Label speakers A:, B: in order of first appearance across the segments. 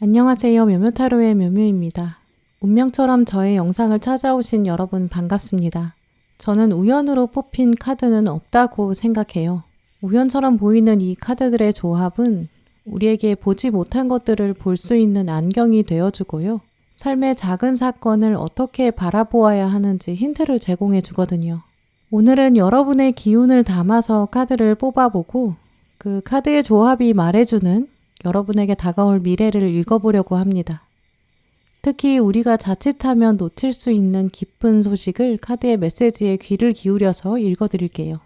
A: 안녕하세요. 묘묘타로의 묘묘입니다. 운명처럼 저의 영상을 찾아오신 여러분 반갑습니다. 저는 우연으로 뽑힌 카드는 없다고 생각해요. 우연처럼 보이는 이 카드들의 조합은 우리에게 보지 못한 것들을 볼 수 있는 안경이 되어주고요. 삶의 작은 사건을 어떻게 바라보아야 하는지 힌트를 제공해 주거든요. 오늘은 여러분의 기운을 담아서 카드를 뽑아보고 그 카드의 조합이 말해주는 여러분에게 다가올 미래를 읽어보려고 합니다. 특히 우리가 자칫하면 놓칠 수 있는 기쁜 소식을 카드의 메시지에 귀를 기울여서 읽어드릴게요.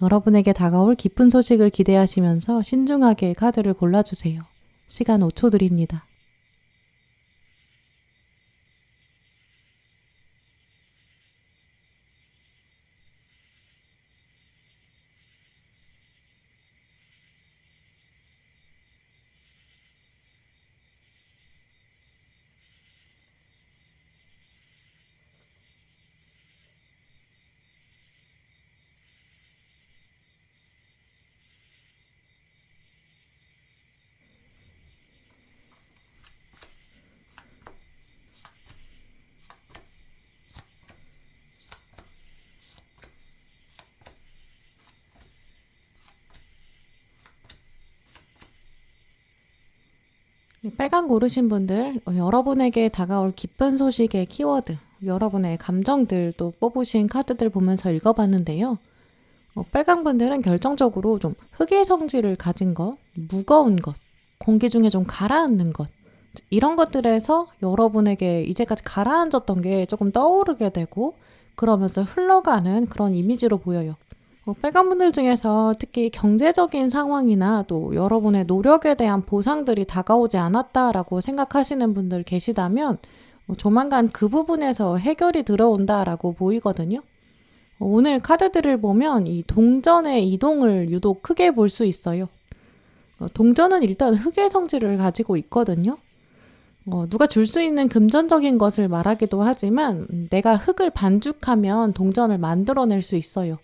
A: 여러분에게 다가올 기쁜 소식을 기대하시면서 신중하게 카드를 골라주세요. 시간 5초 드립니다. 빨간 고르신 분들, 여러분에게 다가올 기쁜 소식의 키워드, 여러분의 감정들도 뽑으신 카드들 보면서 읽어봤는데요. 빨간 분들은 결정적으로 좀 흑의 성질을 가진 것, 무거운 것, 공기 중에 좀 가라앉는 것, 이런 것들에서 여러분에게 이제까지 가라앉았던 게 조금 떠오르게 되고 그러면서 흘러가는 그런 이미지로 보여요. 빨간 분들 중에서 특히 경제적인 상황이나 또 여러분의 노력에 대한 보상들이 다가오지 않았다라고 생각하시는 분들 계시다면 조만간 그 부분에서 해결이 들어온다라고 보이거든요. 오늘 카드들을 보면 이 동전의 이동을 유독 크게 볼 수 있어요. 동전은 일단 흑의 성질을 가지고 있거든요. 누가 줄 수 있는 금전적인 것을 말하기도 하지만 내가 흑을 반죽하면 동전을 만들어낼 수 있어요.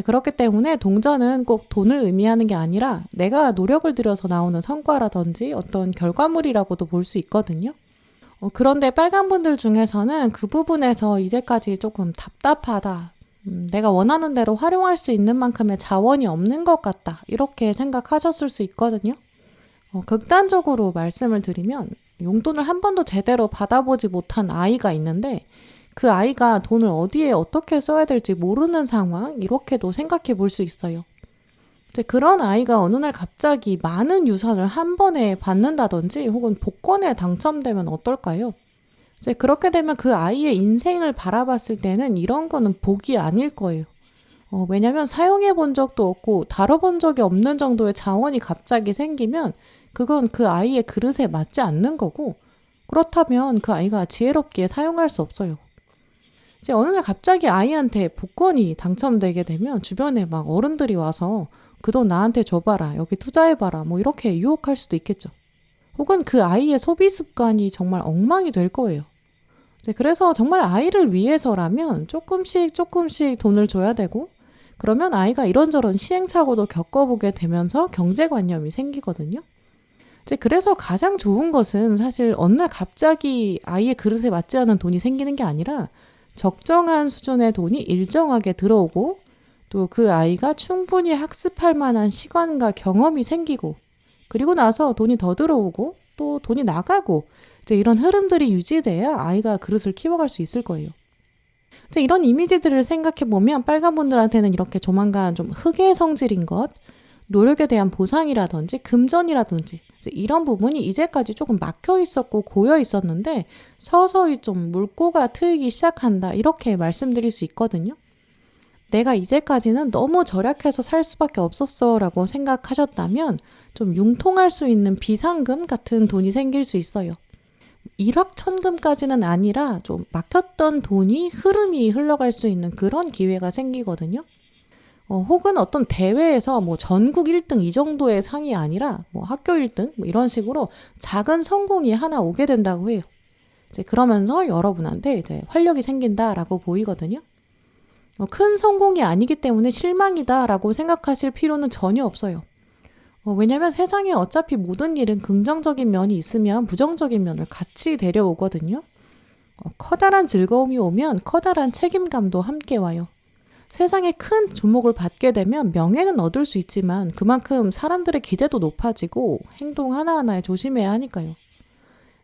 A: 그렇기 때문에 동전은 꼭 돈을 의미하는 게 아니라 내가 노력을 들여서 나오는 성과라든지 어떤 결과물이라고도 볼 수 있거든요. 그런데 빨간 분들 중에서는 그 부분에서 이제까지 조금 답답하다. 내가 원하는 대로 활용할 수 있는 만큼의 자원이 없는 것 같다. 이렇게 생각하셨을 수 있거든요. 극단적으로 말씀을 드리면 용돈을 한 번도 제대로 받아보지 못한 아이가 있는데 그 아이가 돈을 어디에 어떻게 써야 될지 모르는 상황, 이렇게도 생각해 볼 수 있어요. 이제 그런 아이가 어느 날 갑자기 많은 유산을 한 번에 받는다든지 혹은 복권에 당첨되면 어떨까요? 이제 그렇게 되면 그 아이의 인생을 바라봤을 때는 이런 거는 복이 아닐 거예요. 왜냐면 사용해 본 적도 없고 다뤄본 적이 없는 정도의 자원이 갑자기 생기면 그건 그 아이의 그릇에 맞지 않는 거고 그렇다면 그 아이가 지혜롭게 사용할 수 없어요. 이제 어느 날 갑자기 아이한테 복권이 당첨되게 되면 주변에 막 어른들이 와서 그 돈 나한테 줘봐라, 여기 투자해봐라, 뭐 이렇게 유혹할 수도 있겠죠. 혹은 그 아이의 소비 습관이 정말 엉망이 될 거예요. 이제 그래서 정말 아이를 위해서라면 조금씩 돈을 줘야 되고, 그러면 아이가 이런저런 시행착오도 겪어보게 되면서 경제관념이 생기거든요. 이제 그래서 가장 좋은 것은 사실 어느 날 갑자기 아이의 그릇에 맞지 않은 돈이 생기는 게 아니라 적정한 수준의 돈이 일정하게 들어오고, 또 그 아이가 충분히 학습할 만한 시간과 경험이 생기고, 그리고 나서 돈이 더 들어오고 또 돈이 나가고, 이제 이런 흐름들이 유지돼야 아이가 그릇을 키워갈 수 있을 거예요. 이제 이런 이미지들을 생각해 보면 빨간 분들한테는 이렇게 조만간 좀 흑의 성질인 것, 노력에 대한 보상이라든지 금전이라든지 이런 부분이 이제까지 조금 막혀 있었고 고여 있었는데 서서히 좀 물꼬가 트이기 시작한다, 이렇게 말씀드릴 수 있거든요. 내가 이제까지는 너무 절약해서 살 수밖에 없었어 라고 생각하셨다면 좀 융통할 수 있는 비상금 같은 돈이 생길 수 있어요. 일확천금까지는 아니라 좀 막혔던 돈이 흐름이 흘러갈 수 있는 그런 기회가 생기거든요. 혹은 어떤 대회에서 뭐 전국 1등 이 정도의 상이 아니라 뭐 학교 1등 뭐 이런 식으로 작은 성공이 하나 오게 된다고 해요. 이제 그러면서 여러분한테 이제 활력이 생긴다라고 보이거든요. 큰 성공이 아니기 때문에 실망이다라고 생각하실 필요는 전혀 없어요. 왜냐면 세상에 어차피 모든 일은 긍정적인 면이 있으면 부정적인 면을 같이 데려오거든요. 커다란 즐거움이 오면 커다란 책임감도 함께 와요. 세상에 큰 주목을 받게 되면 명예는 얻을 수 있지만 그만큼 사람들의 기대도 높아지고 행동 하나하나에 조심해야 하니까요.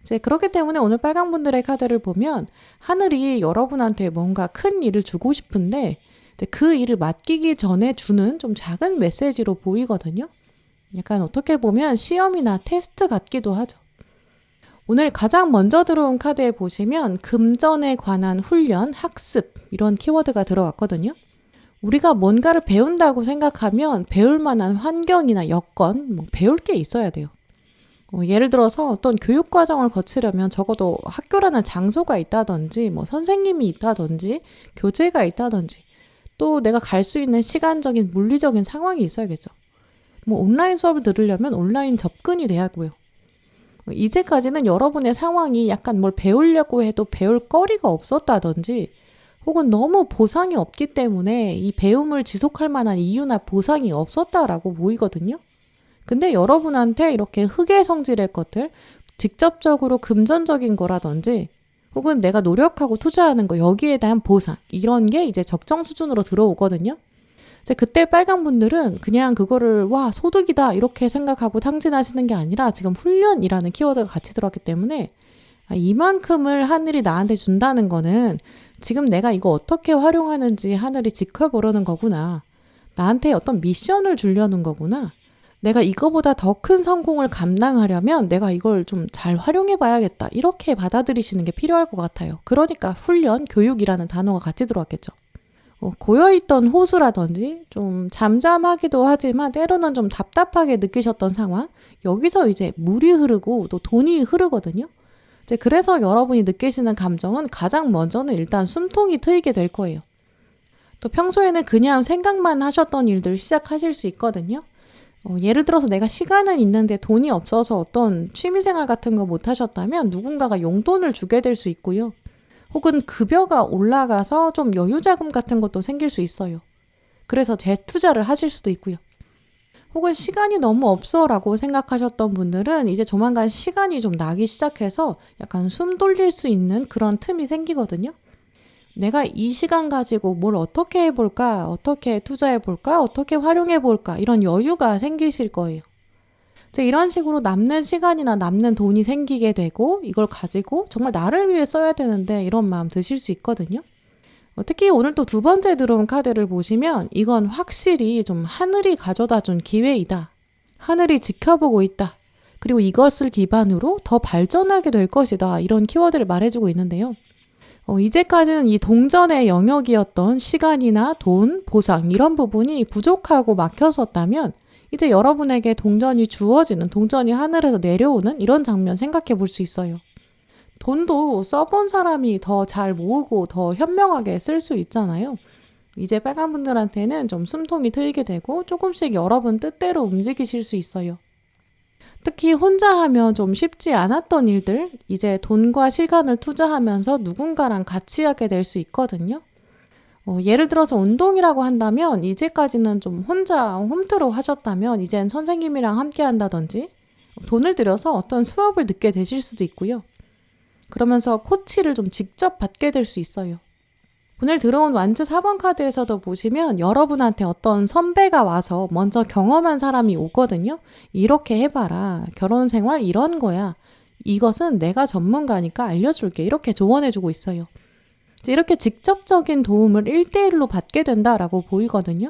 A: 이제 그렇기 때문에 오늘 빨강분들의 카드를 보면 하늘이 여러분한테 뭔가 큰 일을 주고 싶은데 이제 그 일을 맡기기 전에 주는 좀 작은 메시지로 보이거든요. 약간 어떻게 보면 시험이나 테스트 같기도 하죠. 오늘 가장 먼저 들어온 카드에 보시면 금전에 관한 훈련, 학습 이런 키워드가 들어왔거든요. 우리가 뭔가를 배운다고 생각하면 배울 만한 환경이나 여건, 배울 게 있어야 돼요. 예를 들어서 어떤 교육 과정을 거치려면 적어도 학교라는 장소가 있다든지, 선생님이 있다든지, 교재가 있다든지, 또 내가 갈 수 있는 시간적인 물리적인 상황이 있어야겠죠. 온라인 수업을 들으려면 온라인 접근이 돼야 하고요. 이제까지는 여러분의 상황이 약간 뭘 배우려고 해도 배울 거리가 없었다든지, 혹은 너무 보상이 없기 때문에 이 배움을 지속할 만한 이유나 보상이 없었다라고 보이거든요. 근데 여러분한테 이렇게 흑의 성질의 것들, 직접적으로 금전적인 거라든지 혹은 내가 노력하고 투자하는 거, 여기에 대한 보상, 이런 게 이제 적정 수준으로 들어오거든요. 이제 그때 빨간 분들은 그냥 그거를 와 소득이다 이렇게 생각하고 탕진하시는 게 아니라 지금 훈련이라는 키워드가 같이 들어왔기 때문에 이만큼을 하늘이 나한테 준다는 거는 지금 내가 이거 어떻게 활용하는지 하늘이 지켜보려는 거구나. 나한테 어떤 미션을 주려는 거구나. 내가 이거보다 더 큰 성공을 감당하려면 내가 이걸 좀 잘 활용해 봐야겠다. 이렇게 받아들이시는 게 필요할 것 같아요. 그러니까 훈련, 교육이라는 단어가 같이 들어왔겠죠. 고여있던 호수라든지 좀 잠잠하기도 하지만 때로는 좀 답답하게 느끼셨던 상황, 여기서 이제 물이 흐르고 또 돈이 흐르거든요. 이제 그래서 여러분이 느끼시는 감정은 가장 먼저는 일단 숨통이 트이게 될 거예요. 또 평소에는 그냥 생각만 하셨던 일들 시작하실 수 있거든요. 예를 들어서 내가 시간은 있는데 돈이 없어서 어떤 취미생활 같은 거 못 하셨다면 누군가가 용돈을 주게 될 수 있고요. 혹은 급여가 올라가서 좀 여유자금 같은 것도 생길 수 있어요. 그래서 재투자를 하실 수도 있고요. 혹은 시간이 너무 없어 라고 생각하셨던 분들은 이제 조만간 시간이 좀 나기 시작해서 약간 숨 돌릴 수 있는 그런 틈이 생기거든요. 내가 이 시간 가지고 뭘 어떻게 해볼까, 어떻게 투자해볼까, 어떻게 활용해볼까, 이런 여유가 생기실 거예요. 이제 이런 식으로 남는 시간이나 남는 돈이 생기게 되고 이걸 가지고 정말 나를 위해 써야 되는데 이런 마음 드실 수 있거든요. 특히 오늘 또 두 번째 들어온 카드를 보시면 이건 확실히 좀 하늘이 가져다 준 기회이다. 하늘이 지켜보고 있다. 그리고 이것을 기반으로 더 발전하게 될 것이다. 이런 키워드를 말해주고 있는데요. 이제까지는 이 동전의 영역이었던 시간이나 돈, 보상 이런 부분이 부족하고 막혔었다면 이제 여러분에게 동전이 주어지는, 동전이 하늘에서 내려오는 이런 장면 생각해 볼 수 있어요. 돈도 써본 사람이 더 잘 모으고 더 현명하게 쓸 수 있잖아요. 이제 빨간 분들한테는 좀 숨통이 트이게 되고 조금씩 여러분 뜻대로 움직이실 수 있어요. 특히 혼자 하면 좀 쉽지 않았던 일들, 이제 돈과 시간을 투자하면서 누군가랑 같이 하게 될 수 있거든요. 예를 들어서 운동이라고 한다면 이제까지는 좀 혼자 홈트로 하셨다면 이젠 선생님이랑 함께 한다든지 돈을 들여서 어떤 수업을 듣게 되실 수도 있고요. 그러면서 코치를 좀 직접 받게 될 수 있어요. 오늘 들어온 완즈 4번 카드에서도 보시면 여러분한테 어떤 선배가 와서 먼저 경험한 사람이 오거든요. 이렇게 해봐라. 결혼 생활 이런 거야. 이것은 내가 전문가니까 알려줄게. 이렇게 조언해주고 있어요. 이렇게 직접적인 도움을 1대1로 받게 된다라고 보이거든요.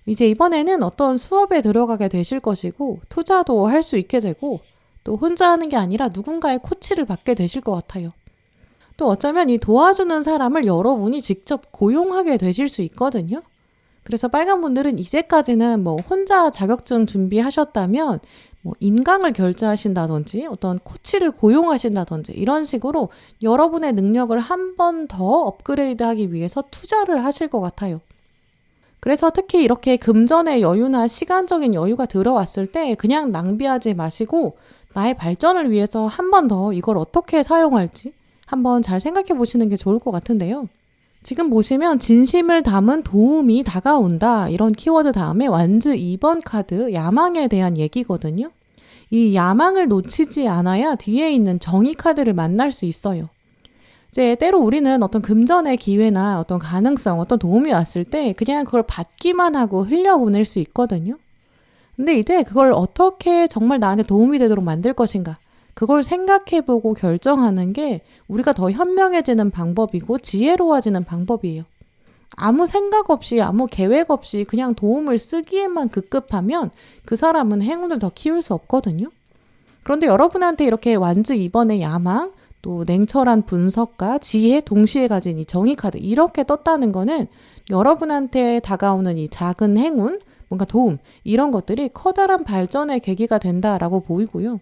A: 이제 이번에는 어떤 수업에 들어가게 되실 것이고 투자도 할 수 있게 되고 또 혼자 하는 게 아니라 누군가의 코치를 받게 되실 것 같아요. 또 어쩌면 이 도와주는 사람을 여러분이 직접 고용하게 되실 수 있거든요. 그래서 빨간 분들은 이제까지는 혼자 자격증 준비하셨다면 인강을 결제하신다든지 어떤 코치를 고용하신다든지 이런 식으로 여러분의 능력을 한 번 더 업그레이드하기 위해서 투자를 하실 것 같아요. 그래서 특히 이렇게 금전의 여유나 시간적인 여유가 들어왔을 때 그냥 낭비하지 마시고 나의 발전을 위해서 한 번 더 이걸 어떻게 사용할지 한번 잘 생각해 보시는 게 좋을 것 같은데요. 지금 보시면 진심을 담은 도움이 다가온다 이런 키워드 다음에 완즈 2번 카드 야망에 대한 얘기거든요. 이 야망을 놓치지 않아야 뒤에 있는 정의 카드를 만날 수 있어요. 이제 때로 우리는 어떤 금전의 기회나 어떤 가능성, 어떤 도움이 왔을 때 그냥 그걸 받기만 하고 흘려보낼 수 있거든요. 근데 이제 그걸 어떻게 정말 나한테 도움이 되도록 만들 것인가 그걸 생각해보고 결정하는 게 우리가 더 현명해지는 방법이고 지혜로워지는 방법이에요. 아무 생각 없이 아무 계획 없이 그냥 도움을 쓰기에만 급급하면 그 사람은 행운을 더 키울 수 없거든요. 그런데 여러분한테 이렇게 완즈 2번의 야망, 또 냉철한 분석과 지혜 동시에 가진 이 정의 카드 이렇게 떴다는 거는 여러분한테 다가오는 이 작은 행운, 뭔가 도움 이런 것들이 커다란 발전의 계기가 된다라고 보이고요.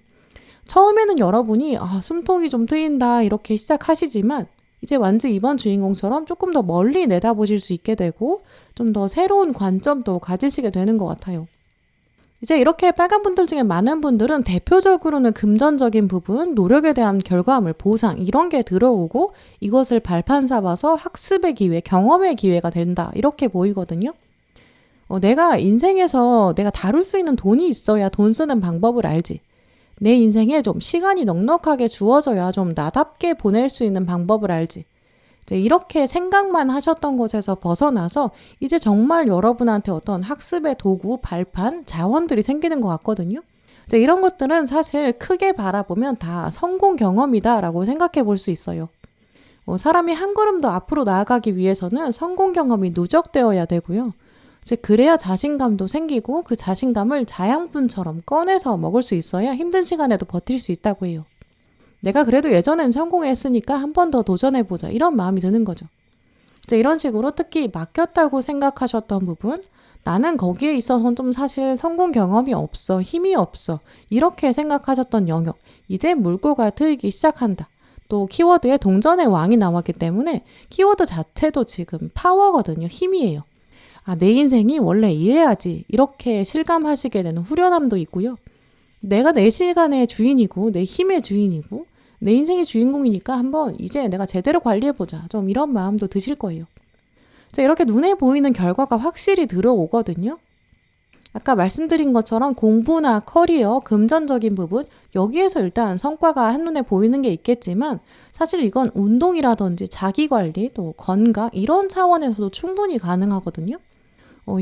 A: 처음에는 여러분이 숨통이 좀 트인다 이렇게 시작하시지만 이제 완즈 2번 주인공처럼 조금 더 멀리 내다보실 수 있게 되고 좀 더 새로운 관점도 가지시게 되는 것 같아요. 이제 이렇게 빨간 분들 중에 많은 분들은 대표적으로는 금전적인 부분, 노력에 대한 결과물, 보상 이런 게 들어오고 이것을 발판 삼아서 학습의 기회, 경험의 기회가 된다 이렇게 보이거든요. 내가 인생에서 내가 다룰 수 있는 돈이 있어야 돈 쓰는 방법을 알지. 내 인생에 좀 시간이 넉넉하게 주어져야 좀 나답게 보낼 수 있는 방법을 알지. 이제 이렇게 생각만 하셨던 것에서 벗어나서 이제 정말 여러분한테 어떤 학습의 도구, 발판, 자원들이 생기는 것 같거든요. 이제 이런 것들은 사실 크게 바라보면 다 성공 경험이다라고 생각해 볼 수 있어요. 사람이 한 걸음 더 앞으로 나아가기 위해서는 성공 경험이 누적되어야 되고요. 즉 그래야 자신감도 생기고 그 자신감을 자양분처럼 꺼내서 먹을 수 있어야 힘든 시간에도 버틸 수 있다고 해요. 내가 그래도 예전엔 성공했으니까 한 번 더 도전해보자 이런 마음이 드는 거죠. 이제 이런 식으로 특히 막혔다고 생각하셨던 부분, 나는 거기에 있어서는 좀 사실 성공 경험이 없어, 힘이 없어 이렇게 생각하셨던 영역, 이제 물꼬가 트이기 시작한다. 또 키워드에 동전의 왕이 나왔기 때문에 키워드 자체도 지금 파워거든요. 힘이에요. 내 인생이 원래 이래야지 이렇게 실감하시게 되는 후련함도 있고요. 내가 내 시간의 주인이고 내 힘의 주인이고 내 인생의 주인공이니까 한번 이제 내가 제대로 관리해보자 좀 이런 마음도 드실 거예요. 자, 이렇게 눈에 보이는 결과가 확실히 들어오거든요. 아까 말씀드린 것처럼 공부나 커리어, 금전적인 부분 여기에서 일단 성과가 한눈에 보이는 게 있겠지만 사실 이건 운동이라든지 자기관리 또 건강 이런 차원에서도 충분히 가능하거든요.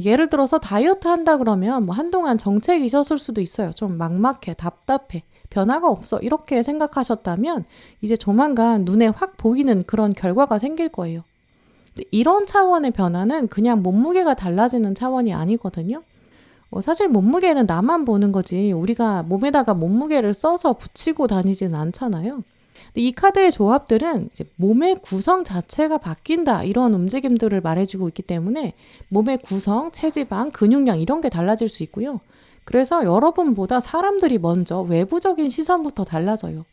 A: 예를 들어서 다이어트 한다 그러면 한동안 정체이셨을 수도 있어요. 좀 막막해, 답답해, 변화가 없어 이렇게 생각하셨다면 이제 조만간 눈에 확 보이는 그런 결과가 생길 거예요. 이런 차원의 변화는 그냥 몸무게가 달라지는 차원이 아니거든요. 사실 몸무게는 나만 보는 거지 우리가 몸에다가 몸무게를 써서 붙이고 다니지는 않잖아요. 이 카드의 조합들은 이제 몸의 구성 자체가 바뀐다 이런 움직임들을 말해주고 있기 때문에 몸의 구성, 체지방, 근육량 이런 게 달라질 수 있고요. 그래서 여러분보다 사람들이 먼저 외부적인 시선부터 달라져요.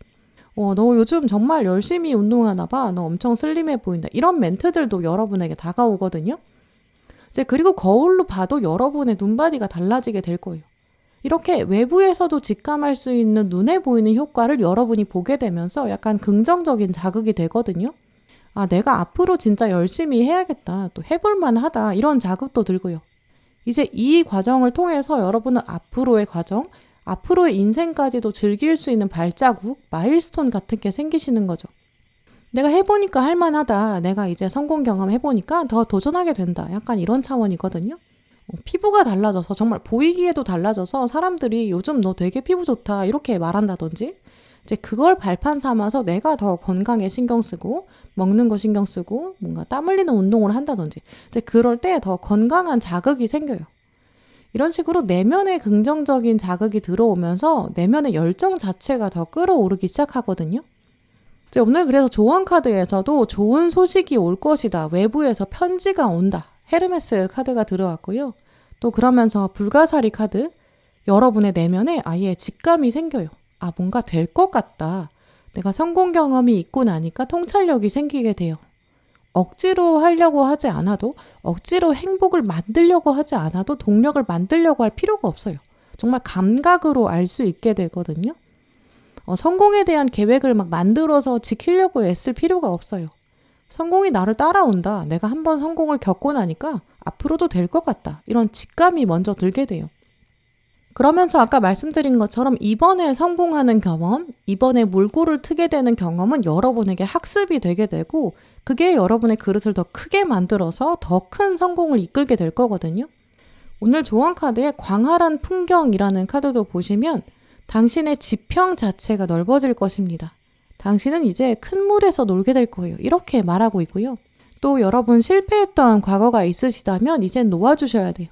A: 너 요즘 정말 열심히 운동하나 봐. 너 엄청 슬림해 보인다. 이런 멘트들도 여러분에게 다가오거든요. 이제 그리고 거울로 봐도 여러분의 눈바디가 달라지게 될 거예요. 이렇게 외부에서도 직감할 수 있는 눈에 보이는 효과를 여러분이 보게 되면서 약간 긍정적인 자극이 되거든요. 아, 내가 앞으로 진짜 열심히 해야겠다. 또 해볼만 하다. 이런 자극도 들고요. 이제 이 과정을 통해서 여러분은 앞으로의 과정, 앞으로의 인생까지도 즐길 수 있는 발자국, 마일스톤 같은 게 생기시는 거죠. 내가 해보니까 할만하다. 내가 이제 성공 경험 해보니까 더 도전하게 된다. 약간 이런 차원이거든요. 피부가 달라져서 정말 보이기에도 달라져서 사람들이 요즘 너 되게 피부 좋다 이렇게 말한다든지 이제 그걸 발판 삼아서 내가 더 건강에 신경 쓰고 먹는 거 신경 쓰고 뭔가 땀 흘리는 운동을 한다든지 이제 그럴 때 더 건강한 자극이 생겨요. 이런 식으로 내면에 긍정적인 자극이 들어오면서 내면의 열정 자체가 더 끌어오르기 시작하거든요. 이제 오늘 그래서 조언 카드에서도 좋은 소식이 올 것이다. 외부에서 편지가 온다. 헤르메스 카드가 들어왔고요. 또 그러면서 불가사리 카드, 여러분의 내면에 아예 직감이 생겨요. 아, 뭔가 될 것 같다. 내가 성공 경험이 있고 나니까 통찰력이 생기게 돼요. 억지로 하려고 하지 않아도, 억지로 행복을 만들려고 하지 않아도 동력을 만들려고 할 필요가 없어요. 정말 감각으로 알 수 있게 되거든요. 성공에 대한 계획을 막 만들어서 지키려고 애쓸 필요가 없어요. 성공이 나를 따라온다. 내가 한번 성공을 겪고 나니까 앞으로도 될 것 같다. 이런 직감이 먼저 들게 돼요. 그러면서 아까 말씀드린 것처럼 이번에 성공하는 경험, 이번에 몰골을 트게 되는 경험은 여러분에게 학습이 되게 되고 그게 여러분의 그릇을 더 크게 만들어서 더 큰 성공을 이끌게 될 거거든요. 오늘 조언 카드에 광활한 풍경이라는 카드도 보시면 당신의 지평 자체가 넓어질 것입니다. 당신은 이제 큰 물에서 놀게 될 거예요. 이렇게 말하고 있고요. 또 여러분 실패했던 과거가 있으시다면 이제 놓아주셔야 돼요.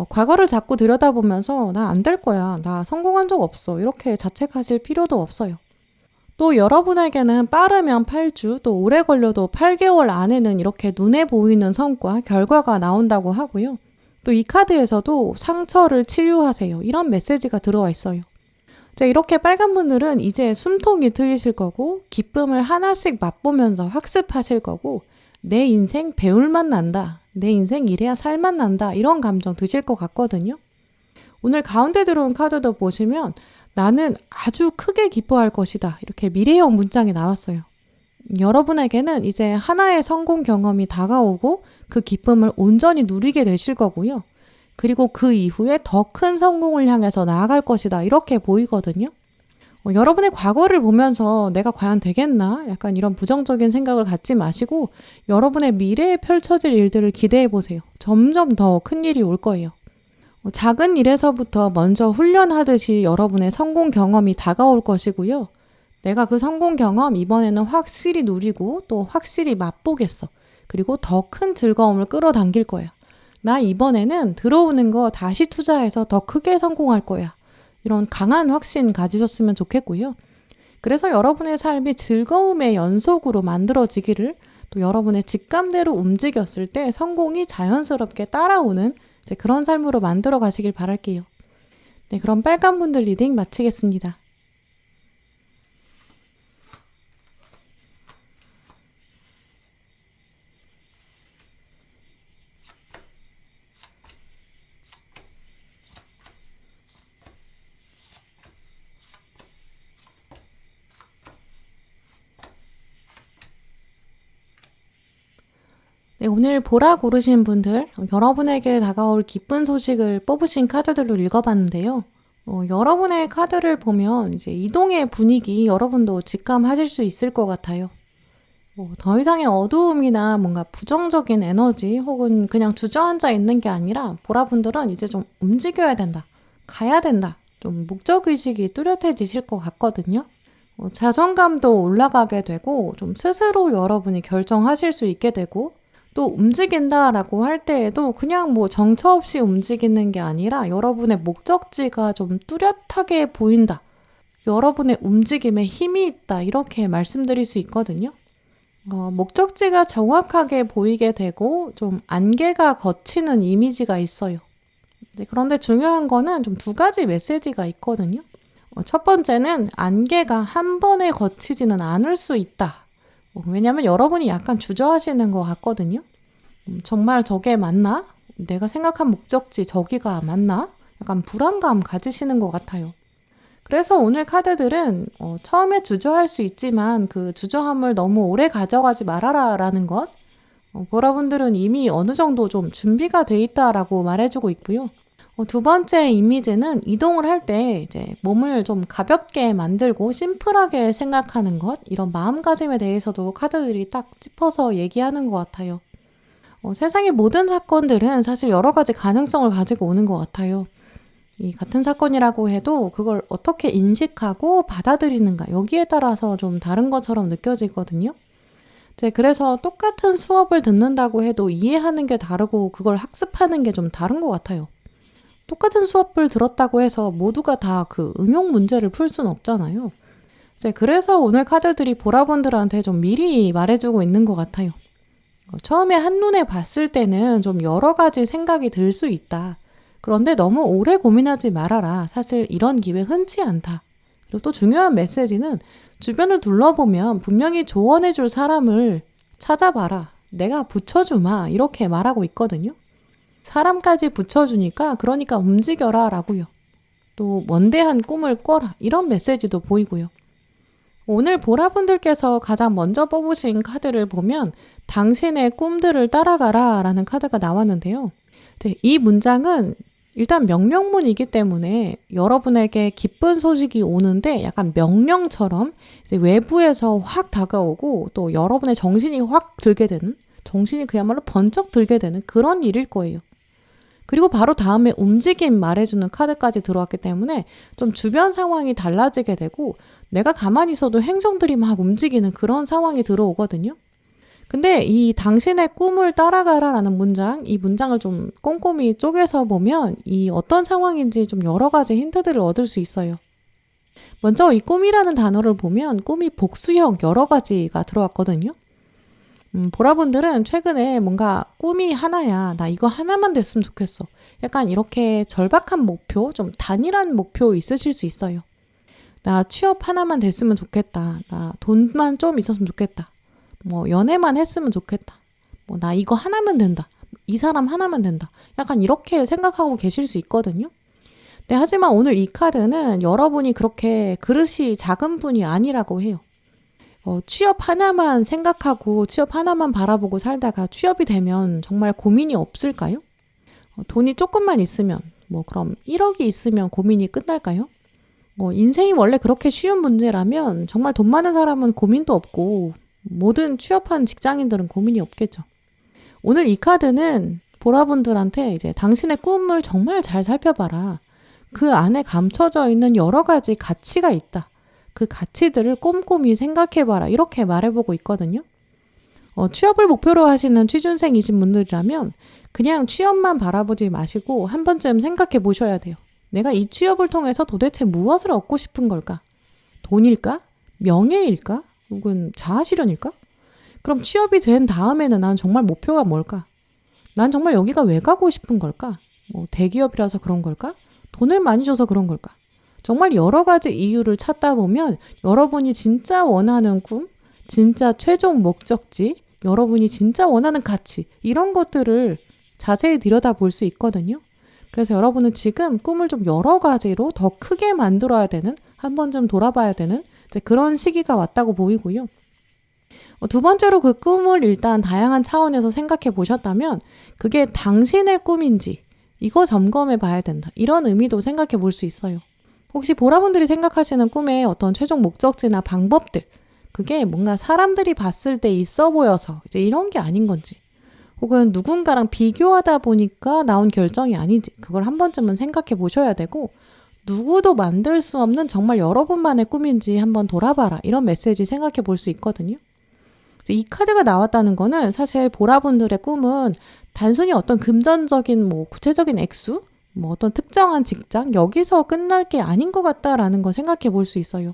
A: 과거를 자꾸 들여다보면서 나 안 될 거야. 나 성공한 적 없어. 이렇게 자책하실 필요도 없어요. 또 여러분에게는 빠르면 8주, 또 오래 걸려도 8개월 안에는 이렇게 눈에 보이는 성과, 결과가 나온다고 하고요. 또 이 카드에서도 상처를 치유하세요. 이런 메시지가 들어와 있어요. 이렇게 빨간 분들은 이제 숨통이 트이실 거고 기쁨을 하나씩 맛보면서 학습하실 거고 내 인생 배울맛 난다. 내 인생 이래야 살맛 난다. 이런 감정 드실 것 같거든요. 오늘 가운데 들어온 카드도 보시면 나는 아주 크게 기뻐할 것이다. 이렇게 미래형 문장이 나왔어요. 여러분에게는 이제 하나의 성공 경험이 다가오고 그 기쁨을 온전히 누리게 되실 거고요. 그리고 그 이후에 더 큰 성공을 향해서 나아갈 것이다. 이렇게 보이거든요. 여러분의 과거를 보면서 내가 과연 되겠나? 약간 이런 부정적인 생각을 갖지 마시고 여러분의 미래에 펼쳐질 일들을 기대해 보세요. 점점 더 큰 일이 올 거예요. 작은 일에서부터 먼저 훈련하듯이 여러분의 성공 경험이 다가올 것이고요. 내가 그 성공 경험 이번에는 확실히 누리고 또 확실히 맛보겠어. 그리고 더 큰 즐거움을 끌어당길 거야. 나 이번에는 들어오는 거 다시 투자해서 더 크게 성공할 거야. 이런 강한 확신 가지셨으면 좋겠고요. 그래서 여러분의 삶이 즐거움의 연속으로 만들어지기를 또 여러분의 직감대로 움직였을 때 성공이 자연스럽게 따라오는 이제 그런 삶으로 만들어 가시길 바랄게요. 네, 그럼 빨간 분들 리딩 마치겠습니다. 네, 오늘 보라 고르신 분들, 여러분에게 다가올 기쁜 소식을 뽑으신 카드들로 읽어봤는데요. 여러분의 카드를 보면 이제 이동의 분위기 여러분도 직감하실 수 있을 것 같아요. 더 이상의 어두움이나 뭔가 부정적인 에너지 혹은 그냥 주저앉아 있는 게 아니라 보라분들은 이제 좀 움직여야 된다, 가야 된다, 좀 목적의식이 뚜렷해지실 것 같거든요. 자존감도 올라가게 되고 좀 스스로 여러분이 결정하실 수 있게 되고 또 움직인다라고 할 때에도 그냥 뭐 정처 없이 움직이는 게 아니라 여러분의 목적지가 좀 뚜렷하게 보인다. 여러분의 움직임에 힘이 있다. 이렇게 말씀드릴 수 있거든요. 목적지가 정확하게 보이게 되고 좀 안개가 걷히는 이미지가 있어요. 네, 그런데 중요한 거는 좀 두 가지 메시지가 있거든요. 첫 번째는 안개가 한 번에 거치지는 않을 수 있다. 왜냐하면 여러분이 약간 주저하시는 것 같거든요. 정말 저게 맞나? 내가 생각한 목적지 저기가 맞나? 약간 불안감 가지시는 것 같아요. 그래서 오늘 카드들은 처음에 주저할 수 있지만 그 주저함을 너무 오래 가져가지 말아라 라는 것. 보라분들은 이미 어느 정도 좀 준비가 돼 있다라고 말해주고 있고요. 두 번째 이미지는 이동을 할 때 이제 몸을 좀 가볍게 만들고 심플하게 생각하는 것, 이런 마음가짐에 대해서도 카드들이 딱 짚어서 얘기하는 것 같아요. 세상의 모든 사건들은 사실 여러 가지 가능성을 가지고 오는 것 같아요. 이 같은 사건이라고 해도 그걸 어떻게 인식하고 받아들이는가, 여기에 따라서 좀 다른 것처럼 느껴지거든요. 그래서 똑같은 수업을 듣는다고 해도 이해하는 게 다르고 그걸 학습하는 게 좀 다른 것 같아요. 똑같은 수업을 들었다고 해서 모두가 다 그 응용 문제를 풀 수는 없잖아요. 그래서 오늘 카드들이 보라분들한테 좀 미리 말해주고 있는 것 같아요. 처음에 한눈에 봤을 때는 좀 여러 가지 생각이 들 수 있다. 그런데 너무 오래 고민하지 말아라. 사실 이런 기회 흔치 않다. 그리고 또 중요한 메시지는 주변을 둘러보면 분명히 조언해줄 사람을 찾아봐라. 내가 붙여주마. 이렇게 말하고 있거든요. 사람까지 붙여주니까 그러니까 움직여라 라고요. 또 원대한 꿈을 꿔라. 이런 메시지도 보이고요. 오늘 보라분들께서 가장 먼저 뽑으신 카드를 보면 당신의 꿈들을 따라가라 라는 카드가 나왔는데요. 이 문장은 일단 명령문이기 때문에 여러분에게 기쁜 소식이 오는데 약간 명령처럼 이제 외부에서 확 다가오고 또 여러분의 정신이 확 들게 되는, 정신이 그야말로 번쩍 들게 되는 그런 일일 거예요. 그리고 바로 다음에 움직임 말해주는 카드까지 들어왔기 때문에 좀 주변 상황이 달라지게 되고 내가 가만히 있어도 행성들이 막 움직이는 그런 상황이 들어오거든요. 근데 이 당신의 꿈을 따라가라 라는 문장, 이 문장을 좀 꼼꼼히 쪼개서 보면 이 어떤 상황인지 좀 여러 가지 힌트들을 얻을 수 있어요. 먼저 이 꿈이라는 단어를 보면 꿈이 복수형 여러 가지가 들어왔거든요. 보라분들은 최근에 뭔가 꿈이 하나야, 나 이거 하나만 됐으면 좋겠어. 약간 이렇게 절박한 목표, 좀 단일한 목표 있으실 수 있어요. 나 취업 하나만 됐으면 좋겠다. 나 돈만 좀 있었으면 좋겠다. 연애만 했으면 좋겠다. 나 이거 하나면 된다. 이 사람 하나만 된다. 약간 이렇게 생각하고 계실 수 있거든요. 네, 하지만 오늘 이 카드는 여러분이 그렇게 그릇이 작은 분이 아니라고 해요. 취업 하나만 생각하고 취업 하나만 바라보고 살다가 취업이 되면 정말 고민이 없을까요? 돈이 조금만 있으면, 그럼 1억이 있으면 고민이 끝날까요? 인생이 원래 그렇게 쉬운 문제라면 정말 돈 많은 사람은 고민도 없고 모든 취업한 직장인들은 고민이 없겠죠. 오늘 이 카드는 보라분들한테 이제 당신의 꿈을 정말 잘 살펴봐라. 그 안에 감춰져 있는 여러 가지 가치가 있다. 그 가치들을 꼼꼼히 생각해봐라. 이렇게 말해보고 있거든요. 취업을 목표로 하시는 취준생이신 분들이라면 그냥 취업만 바라보지 마시고 한 번쯤 생각해 보셔야 돼요. 내가 이 취업을 통해서 도대체 무엇을 얻고 싶은 걸까? 돈일까? 명예일까? 혹은 자아실현일까? 그럼 취업이 된 다음에는 난 정말 목표가 뭘까? 난 정말 여기가 왜 가고 싶은 걸까? 대기업이라서 그런 걸까? 돈을 많이 줘서 그런 걸까? 정말 여러 가지 이유를 찾다 보면 여러분이 진짜 원하는 꿈, 진짜 최종 목적지, 여러분이 진짜 원하는 가치, 이런 것들을 자세히 들여다볼 수 있거든요. 그래서 여러분은 지금 꿈을 좀 여러 가지로 더 크게 만들어야 되는, 한 번쯤 돌아봐야 되는 이제 그런 시기가 왔다고 보이고요. 두 번째로 그 꿈을 일단 다양한 차원에서 생각해 보셨다면 그게 당신의 꿈인지 이거 점검해 봐야 된다. 이런 의미도 생각해 볼 수 있어요. 혹시 보라분들이 생각하시는 꿈의 어떤 최종 목적지나 방법들, 그게 뭔가 사람들이 봤을 때 있어 보여서 이제 이런 게 아닌 건지, 혹은 누군가랑 비교하다 보니까 나온 결정이 아닌지, 그걸 한 번쯤은 생각해 보셔야 되고, 누구도 만들 수 없는 정말 여러분만의 꿈인지 한번 돌아봐라. 이런 메시지 생각해 볼 수 있거든요. 이 카드가 나왔다는 거는 사실 보라분들의 꿈은 단순히 어떤 금전적인 구체적인 액수, 어떤 특정한 직장, 여기서 끝날 게 아닌 것 같다라는 거 생각해 볼 수 있어요.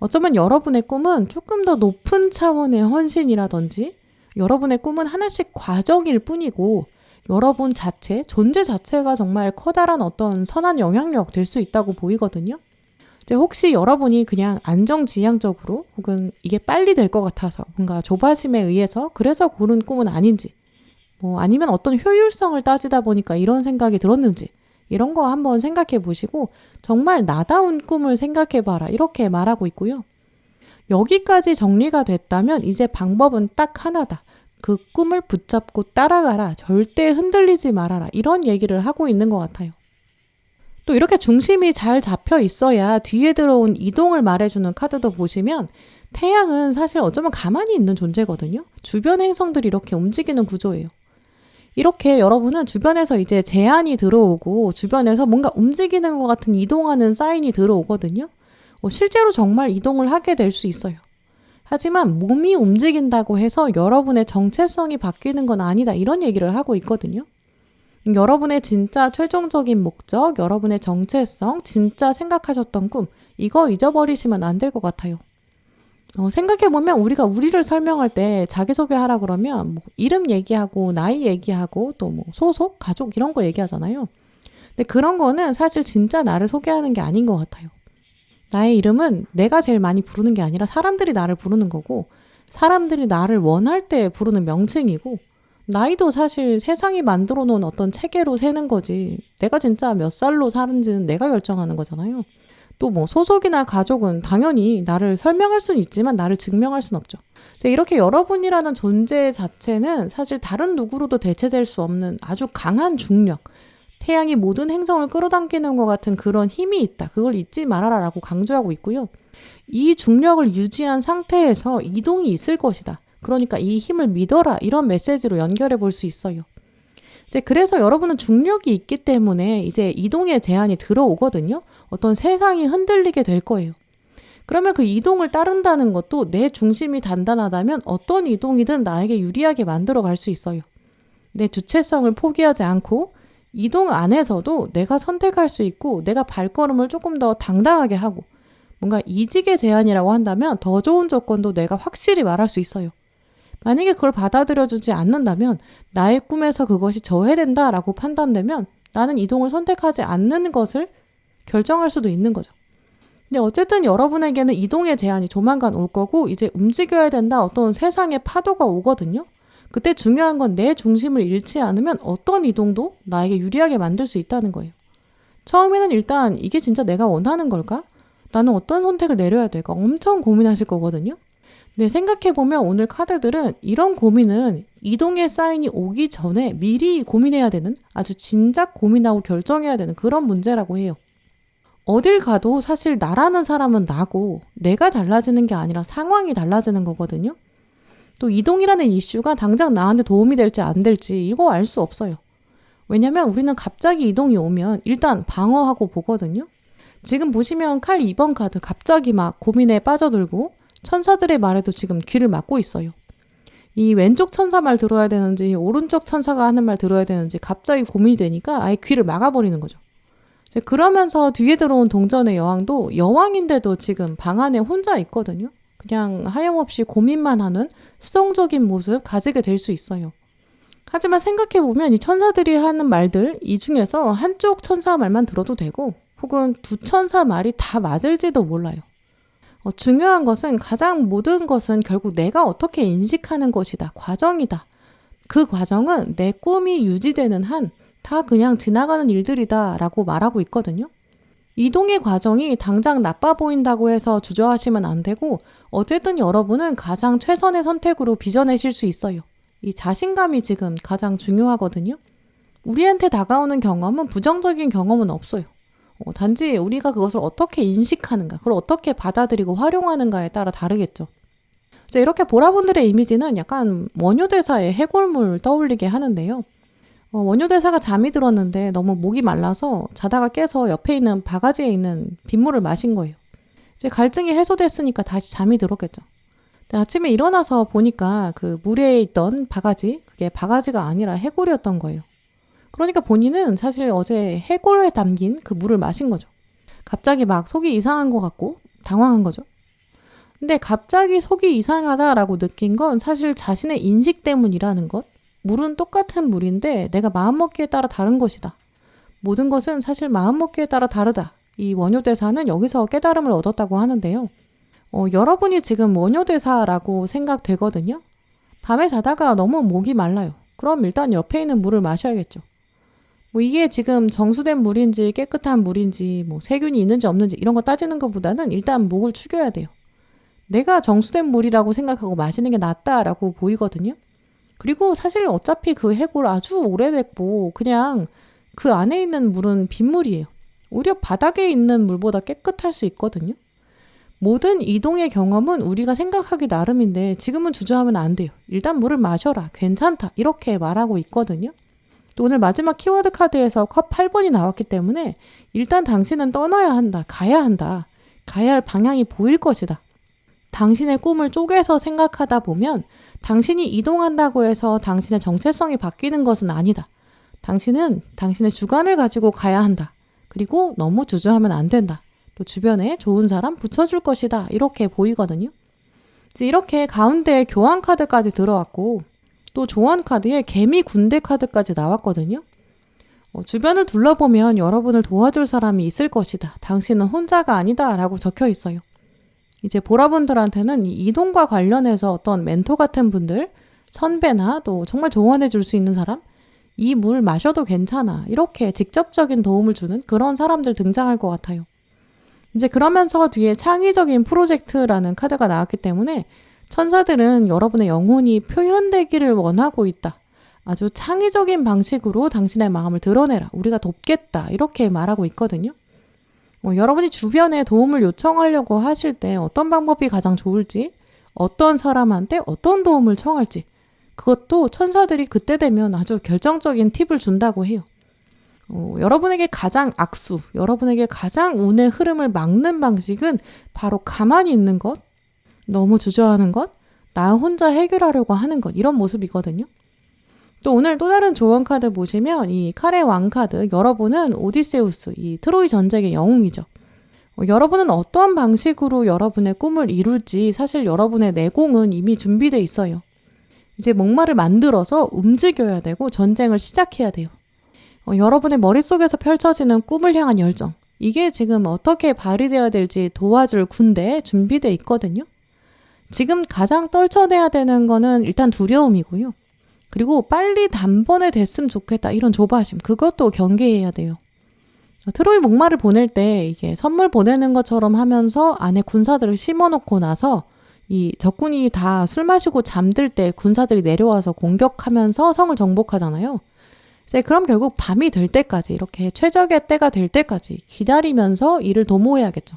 A: 어쩌면 여러분의 꿈은 조금 더 높은 차원의 헌신이라든지 여러분의 꿈은 하나씩 과정일 뿐이고 여러분 자체, 존재 자체가 정말 커다란 어떤 선한 영향력 될 수 있다고 보이거든요. 이제 혹시 여러분이 그냥 안정지향적으로 혹은 이게 빨리 될 것 같아서 뭔가 조바심에 의해서 그래서 고른 꿈은 아닌지, 아니면 어떤 효율성을 따지다 보니까 이런 생각이 들었는지, 이런 거 한번 생각해 보시고 정말 나다운 꿈을 생각해 봐라, 이렇게 말하고 있고요. 여기까지 정리가 됐다면 이제 방법은 딱 하나다. 그 꿈을 붙잡고 따라가라. 절대 흔들리지 말아라. 이런 얘기를 하고 있는 것 같아요. 또 이렇게 중심이 잘 잡혀 있어야 뒤에 들어온 이동을 말해주는 카드도 보시면 태양은 사실 어쩌면 가만히 있는 존재거든요. 주변 행성들이 이렇게 움직이는 구조예요. 이렇게 여러분은 주변에서 이제 제안이 들어오고 주변에서 뭔가 움직이는 것 같은 이동하는 사인이 들어오거든요. 실제로 정말 이동을 하게 될 수 있어요. 하지만 몸이 움직인다고 해서 여러분의 정체성이 바뀌는 건 아니다, 이런 얘기를 하고 있거든요. 여러분의 진짜 최종적인 목적, 여러분의 정체성, 진짜 생각하셨던 꿈, 이거 잊어버리시면 안 될 것 같아요. 생각해보면 우리가 우리를 설명할 때 자기소개하라 그러면 이름 얘기하고 나이 얘기하고 또 소속, 가족 이런 거 얘기하잖아요. 근데 그런 거는 사실 진짜 나를 소개하는 게 아닌 것 같아요. 나의 이름은 내가 제일 많이 부르는 게 아니라 사람들이 나를 부르는 거고, 사람들이 나를 원할 때 부르는 명칭이고, 나이도 사실 세상이 만들어 놓은 어떤 체계로 세는 거지, 내가 진짜 몇 살로 사는지는 내가 결정하는 거잖아요. 또 소속이나 가족은 당연히 나를 설명할 수는 있지만 나를 증명할 수는 없죠. 이렇게 여러분이라는 존재 자체는 사실 다른 누구로도 대체될 수 없는 아주 강한 중력, 태양이 모든 행성을 끌어당기는 것 같은 그런 힘이 있다. 그걸 잊지 말아라 라고 강조하고 있고요. 이 중력을 유지한 상태에서 이동이 있을 것이다. 그러니까 이 힘을 믿어라, 이런 메시지로 연결해 볼 수 있어요. 그래서 여러분은 중력이 있기 때문에 이제 이동의 제한이 들어오거든요. 어떤 세상이 흔들리게 될 거예요. 그러면 그 이동을 따른다는 것도 내 중심이 단단하다면 어떤 이동이든 나에게 유리하게 만들어 갈 수 있어요. 내 주체성을 포기하지 않고 이동 안에서도 내가 선택할 수 있고 내가 발걸음을 조금 더 당당하게 하고, 뭔가 이직의 제한이라고 한다면 더 좋은 조건도 내가 확실히 말할 수 있어요. 만약에 그걸 받아들여주지 않는다면, 나의 꿈에서 그것이 저해된다라고 판단되면 나는 이동을 선택하지 않는 것을 결정할 수도 있는 거죠. 근데 어쨌든 여러분에게는 이동의 제한이 조만간 올 거고 이제 움직여야 된다, 어떤 세상의 파도가 오거든요. 그때 중요한 건 내 중심을 잃지 않으면 어떤 이동도 나에게 유리하게 만들 수 있다는 거예요. 처음에는 일단 이게 진짜 내가 원하는 걸까? 나는 어떤 선택을 내려야 될까? 엄청 고민하실 거거든요. 근데 생각해보면 오늘 카드들은 이런 고민은 이동의 사인이 오기 전에 미리 고민해야 되는, 아주 진작 고민하고 결정해야 되는 그런 문제라고 해요. 어딜 가도 사실 나라는 사람은 나고 내가 달라지는 게 아니라 상황이 달라지는 거거든요. 또 이동이라는 이슈가 당장 나한테 도움이 될지 안 될지 이거 알 수 없어요. 왜냐면 우리는 갑자기 이동이 오면 일단 방어하고 보거든요. 지금 보시면 칼 2번 카드 갑자기 막 고민에 빠져들고 천사들의 말에도 지금 귀를 막고 있어요. 이 왼쪽 천사 말 들어야 되는지 오른쪽 천사가 하는 말 들어야 되는지 갑자기 고민이 되니까 아예 귀를 막아버리는 거죠. 그러면서 뒤에 들어온 동전의 여왕도 여왕인데도 지금 방 안에 혼자 있거든요. 그냥 하염없이 고민만 하는 수동적인 모습 가지게 될 수 있어요. 하지만 생각해보면 이 천사들이 하는 말들, 이 중에서 한쪽 천사 말만 들어도 되고 혹은 두 천사 말이 다 맞을지도 몰라요. 중요한 것은, 가장 모든 것은 결국 내가 어떻게 인식하는 것이다, 과정이다. 그 과정은 내 꿈이 유지되는 한 다 그냥 지나가는 일들이다 라고 말하고 있거든요. 이동의 과정이 당장 나빠 보인다고 해서 주저하시면 안 되고, 어쨌든 여러분은 가장 최선의 선택으로 빚어내실 수 있어요. 이 자신감이 지금 가장 중요하거든요. 우리한테 다가오는 경험은 부정적인 경험은 없어요. 단지 우리가 그것을 어떻게 인식하는가, 그걸 어떻게 받아들이고 활용하는가에 따라 다르겠죠. 이렇게 보라분들의 이미지는 약간 원효대사의 해골물 떠올리게 하는데요. 원효대사가 잠이 들었는데 너무 목이 말라서 자다가 깨서 옆에 있는 바가지에 있는 빗물을 마신 거예요. 이제 갈증이 해소됐으니까 다시 잠이 들었겠죠. 근데 아침에 일어나서 보니까 그 물에 있던 바가지, 그게 바가지가 아니라 해골이었던 거예요. 그러니까 본인은 사실 어제 해골에 담긴 그 물을 마신 거죠. 갑자기 막 속이 이상한 것 같고 당황한 거죠. 근데 갑자기 속이 이상하다라고 느낀 건 사실 자신의 인식 때문이라는 것. 물은 똑같은 물인데 내가 마음먹기에 따라 다른 것이다. 모든 것은 사실 마음먹기에 따라 다르다. 이 원효대사는 여기서 깨달음을 얻었다고 하는데요. 여러분이 지금 원효대사라고 생각되거든요. 밤에 자다가 너무 목이 말라요. 그럼 일단 옆에 있는 물을 마셔야겠죠. 이게 지금 정수된 물인지 깨끗한 물인지 세균이 있는지 없는지 이런 거 따지는 것보다는 일단 목을 축여야 돼요. 내가 정수된 물이라고 생각하고 마시는 게 낫다라고 보이거든요. 그리고 사실 어차피 그 해골 아주 오래됐고 그냥 그 안에 있는 물은 빗물이에요. 오히려 바닥에 있는 물보다 깨끗할 수 있거든요. 모든 이동의 경험은 우리가 생각하기 나름인데 지금은 주저하면 안 돼요. 일단 물을 마셔라. 괜찮다. 이렇게 말하고 있거든요. 또 오늘 마지막 키워드 카드에서 컵 8번이 나왔기 때문에 일단 당신은 떠나야 한다. 가야 한다. 가야 할 방향이 보일 것이다. 당신의 꿈을 쪼개서 생각하다 보면 당신이 이동한다고 해서 당신의 정체성이 바뀌는 것은 아니다. 당신은 당신의 주관을 가지고 가야 한다. 그리고 너무 주저하면 안 된다. 또 주변에 좋은 사람 붙여줄 것이다. 이렇게 보이거든요. 이렇게 가운데에 교환 카드까지 들어왔고 또 조언 카드에 개미 군대 카드까지 나왔거든요. 주변을 둘러보면 여러분을 도와줄 사람이 있을 것이다. 당신은 혼자가 아니다. 라고 적혀 있어요. 이제 보라분들한테는 이 이동과 관련해서 어떤 멘토 같은 분들, 선배나 또 정말 조언해 줄 수 있는 사람, 이 물 마셔도 괜찮아. 이렇게 직접적인 도움을 주는 그런 사람들 등장할 것 같아요. 이제 그러면서 뒤에 창의적인 프로젝트라는 카드가 나왔기 때문에 천사들은 여러분의 영혼이 표현되기를 원하고 있다. 아주 창의적인 방식으로 당신의 마음을 드러내라. 우리가 돕겠다. 이렇게 말하고 있거든요. 여러분이 주변에 도움을 요청하려고 하실 때 어떤 방법이 가장 좋을지, 어떤 사람한테 어떤 도움을 청할지, 그것도 천사들이 그때 되면 아주 결정적인 팁을 준다고 해요. 여러분에게 가장 악수, 여러분에게 가장 운의 흐름을 막는 방식은 바로 가만히 있는 것, 너무 주저하는 것, 나 혼자 해결하려고 하는 것, 이런 모습이거든요. 또 오늘 또 다른 조언 카드 보시면 이 칼의 왕 카드, 여러분은 오디세우스, 이 트로이 전쟁의 영웅이죠. 여러분은 어떠한 방식으로 여러분의 꿈을 이룰지 사실 여러분의 내공은 이미 준비되어 있어요. 이제 목마를 만들어서 움직여야 되고 전쟁을 시작해야 돼요. 여러분의 머릿속에서 펼쳐지는 꿈을 향한 열정, 이게 지금 어떻게 발휘되어야 될지 도와줄 군대에 준비되어 있거든요. 지금 가장 떨쳐내야 되는 거는 일단 두려움이고요. 그리고 빨리 단번에 됐으면 좋겠다 이런 조바심, 그것도 경계해야 돼요. 트로이 목마를 보낼 때 이게 선물 보내는 것처럼 하면서 안에 군사들을 심어놓고 나서 이 적군이 다 술 마시고 잠들 때 군사들이 내려와서 공격하면서 성을 정복하잖아요. 그럼 결국 밤이 될 때까지, 이렇게 최적의 때가 될 때까지 기다리면서 이를 도모해야겠죠.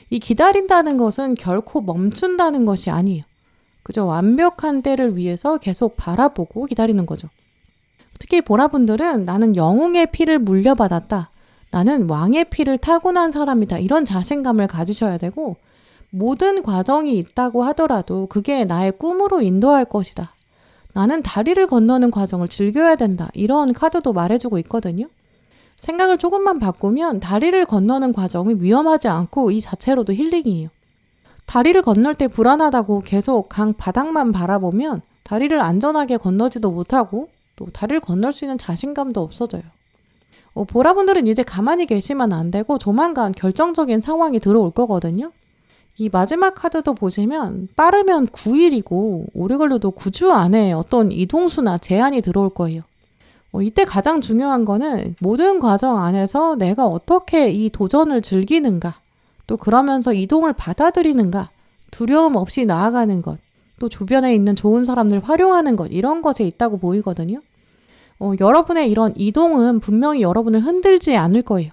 A: 이 기다린다는 것은 결코 멈춘다는 것이 아니에요. 그저 완벽한 때를 위해서 계속 바라보고 기다리는 거죠. 특히 보라분들은 나는 영웅의 피를 물려받았다. 나는 왕의 피를 타고난 사람이다. 이런 자신감을 가지셔야 되고, 모든 과정이 있다고 하더라도 그게 나의 꿈으로 인도할 것이다. 나는 다리를 건너는 과정을 즐겨야 된다. 이런 카드도 말해주고 있거든요. 생각을 조금만 바꾸면 다리를 건너는 과정이 위험하지 않고 이 자체로도 힐링이에요. 다리를 건널 때 불안하다고 계속 강 바닥만 바라보면 다리를 안전하게 건너지도 못하고 또 다리를 건널 수 있는 자신감도 없어져요. 보라분들은 이제 가만히 계시면 안 되고 조만간 결정적인 상황이 들어올 거거든요. 이 마지막 카드도 보시면 빠르면 9일이고 오래 걸려도 9주 안에 어떤 이동수나 제한이 들어올 거예요. 이때 가장 중요한 거는 모든 과정 안에서 내가 어떻게 이 도전을 즐기는가, 또 그러면서 이동을 받아들이는가, 두려움 없이 나아가는 것, 또 주변에 있는 좋은 사람들 활용하는 것, 이런 것에 있다고 보이거든요. 여러분의 이런 이동은 분명히 여러분을 흔들지 않을 거예요.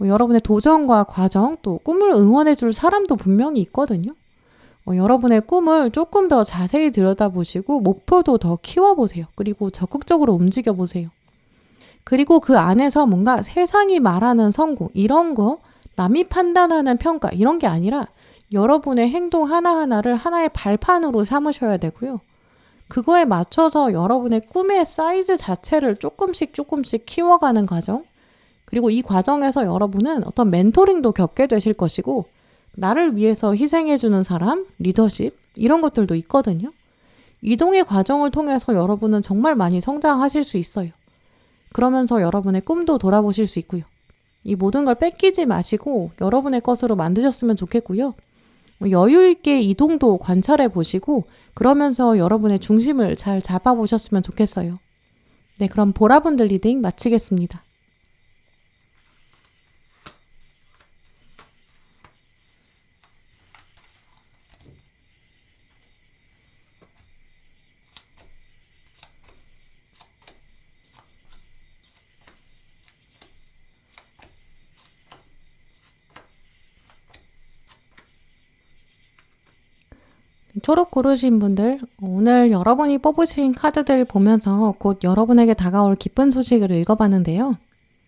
A: 여러분의 도전과 과정, 또 꿈을 응원해 줄 사람도 분명히 있거든요. 여러분의 꿈을 조금 더 자세히 들여다보시고 목표도 더 키워보세요. 그리고 적극적으로 움직여보세요. 그리고 그 안에서 뭔가 세상이 말하는 성공, 이런 거, 남이 판단하는 평가, 이런 게 아니라 여러분의 행동 하나하나를 하나의 발판으로 삼으셔야 되고요. 그거에 맞춰서 여러분의 꿈의 사이즈 자체를 조금씩 키워가는 과정, 그리고 이 과정에서 여러분은 어떤 멘토링도 겪게 되실 것이고, 나를 위해서 희생해주는 사람, 리더십, 이런 것들도 있거든요. 이동의 과정을 통해서 여러분은 정말 많이 성장하실 수 있어요. 그러면서 여러분의 꿈도 돌아보실 수 있고요. 이 모든 걸 뺏기지 마시고 여러분의 것으로 만드셨으면 좋겠고요. 여유 있게 이동도 관찰해 보시고 그러면서 여러분의 중심을 잘 잡아 보셨으면 좋겠어요. 네, 그럼 보라분들 리딩 마치겠습니다. 초록 고르신 분들, 오늘 여러분이 뽑으신 카드들 보면서 곧 여러분에게 다가올 기쁜 소식을 읽어봤는데요.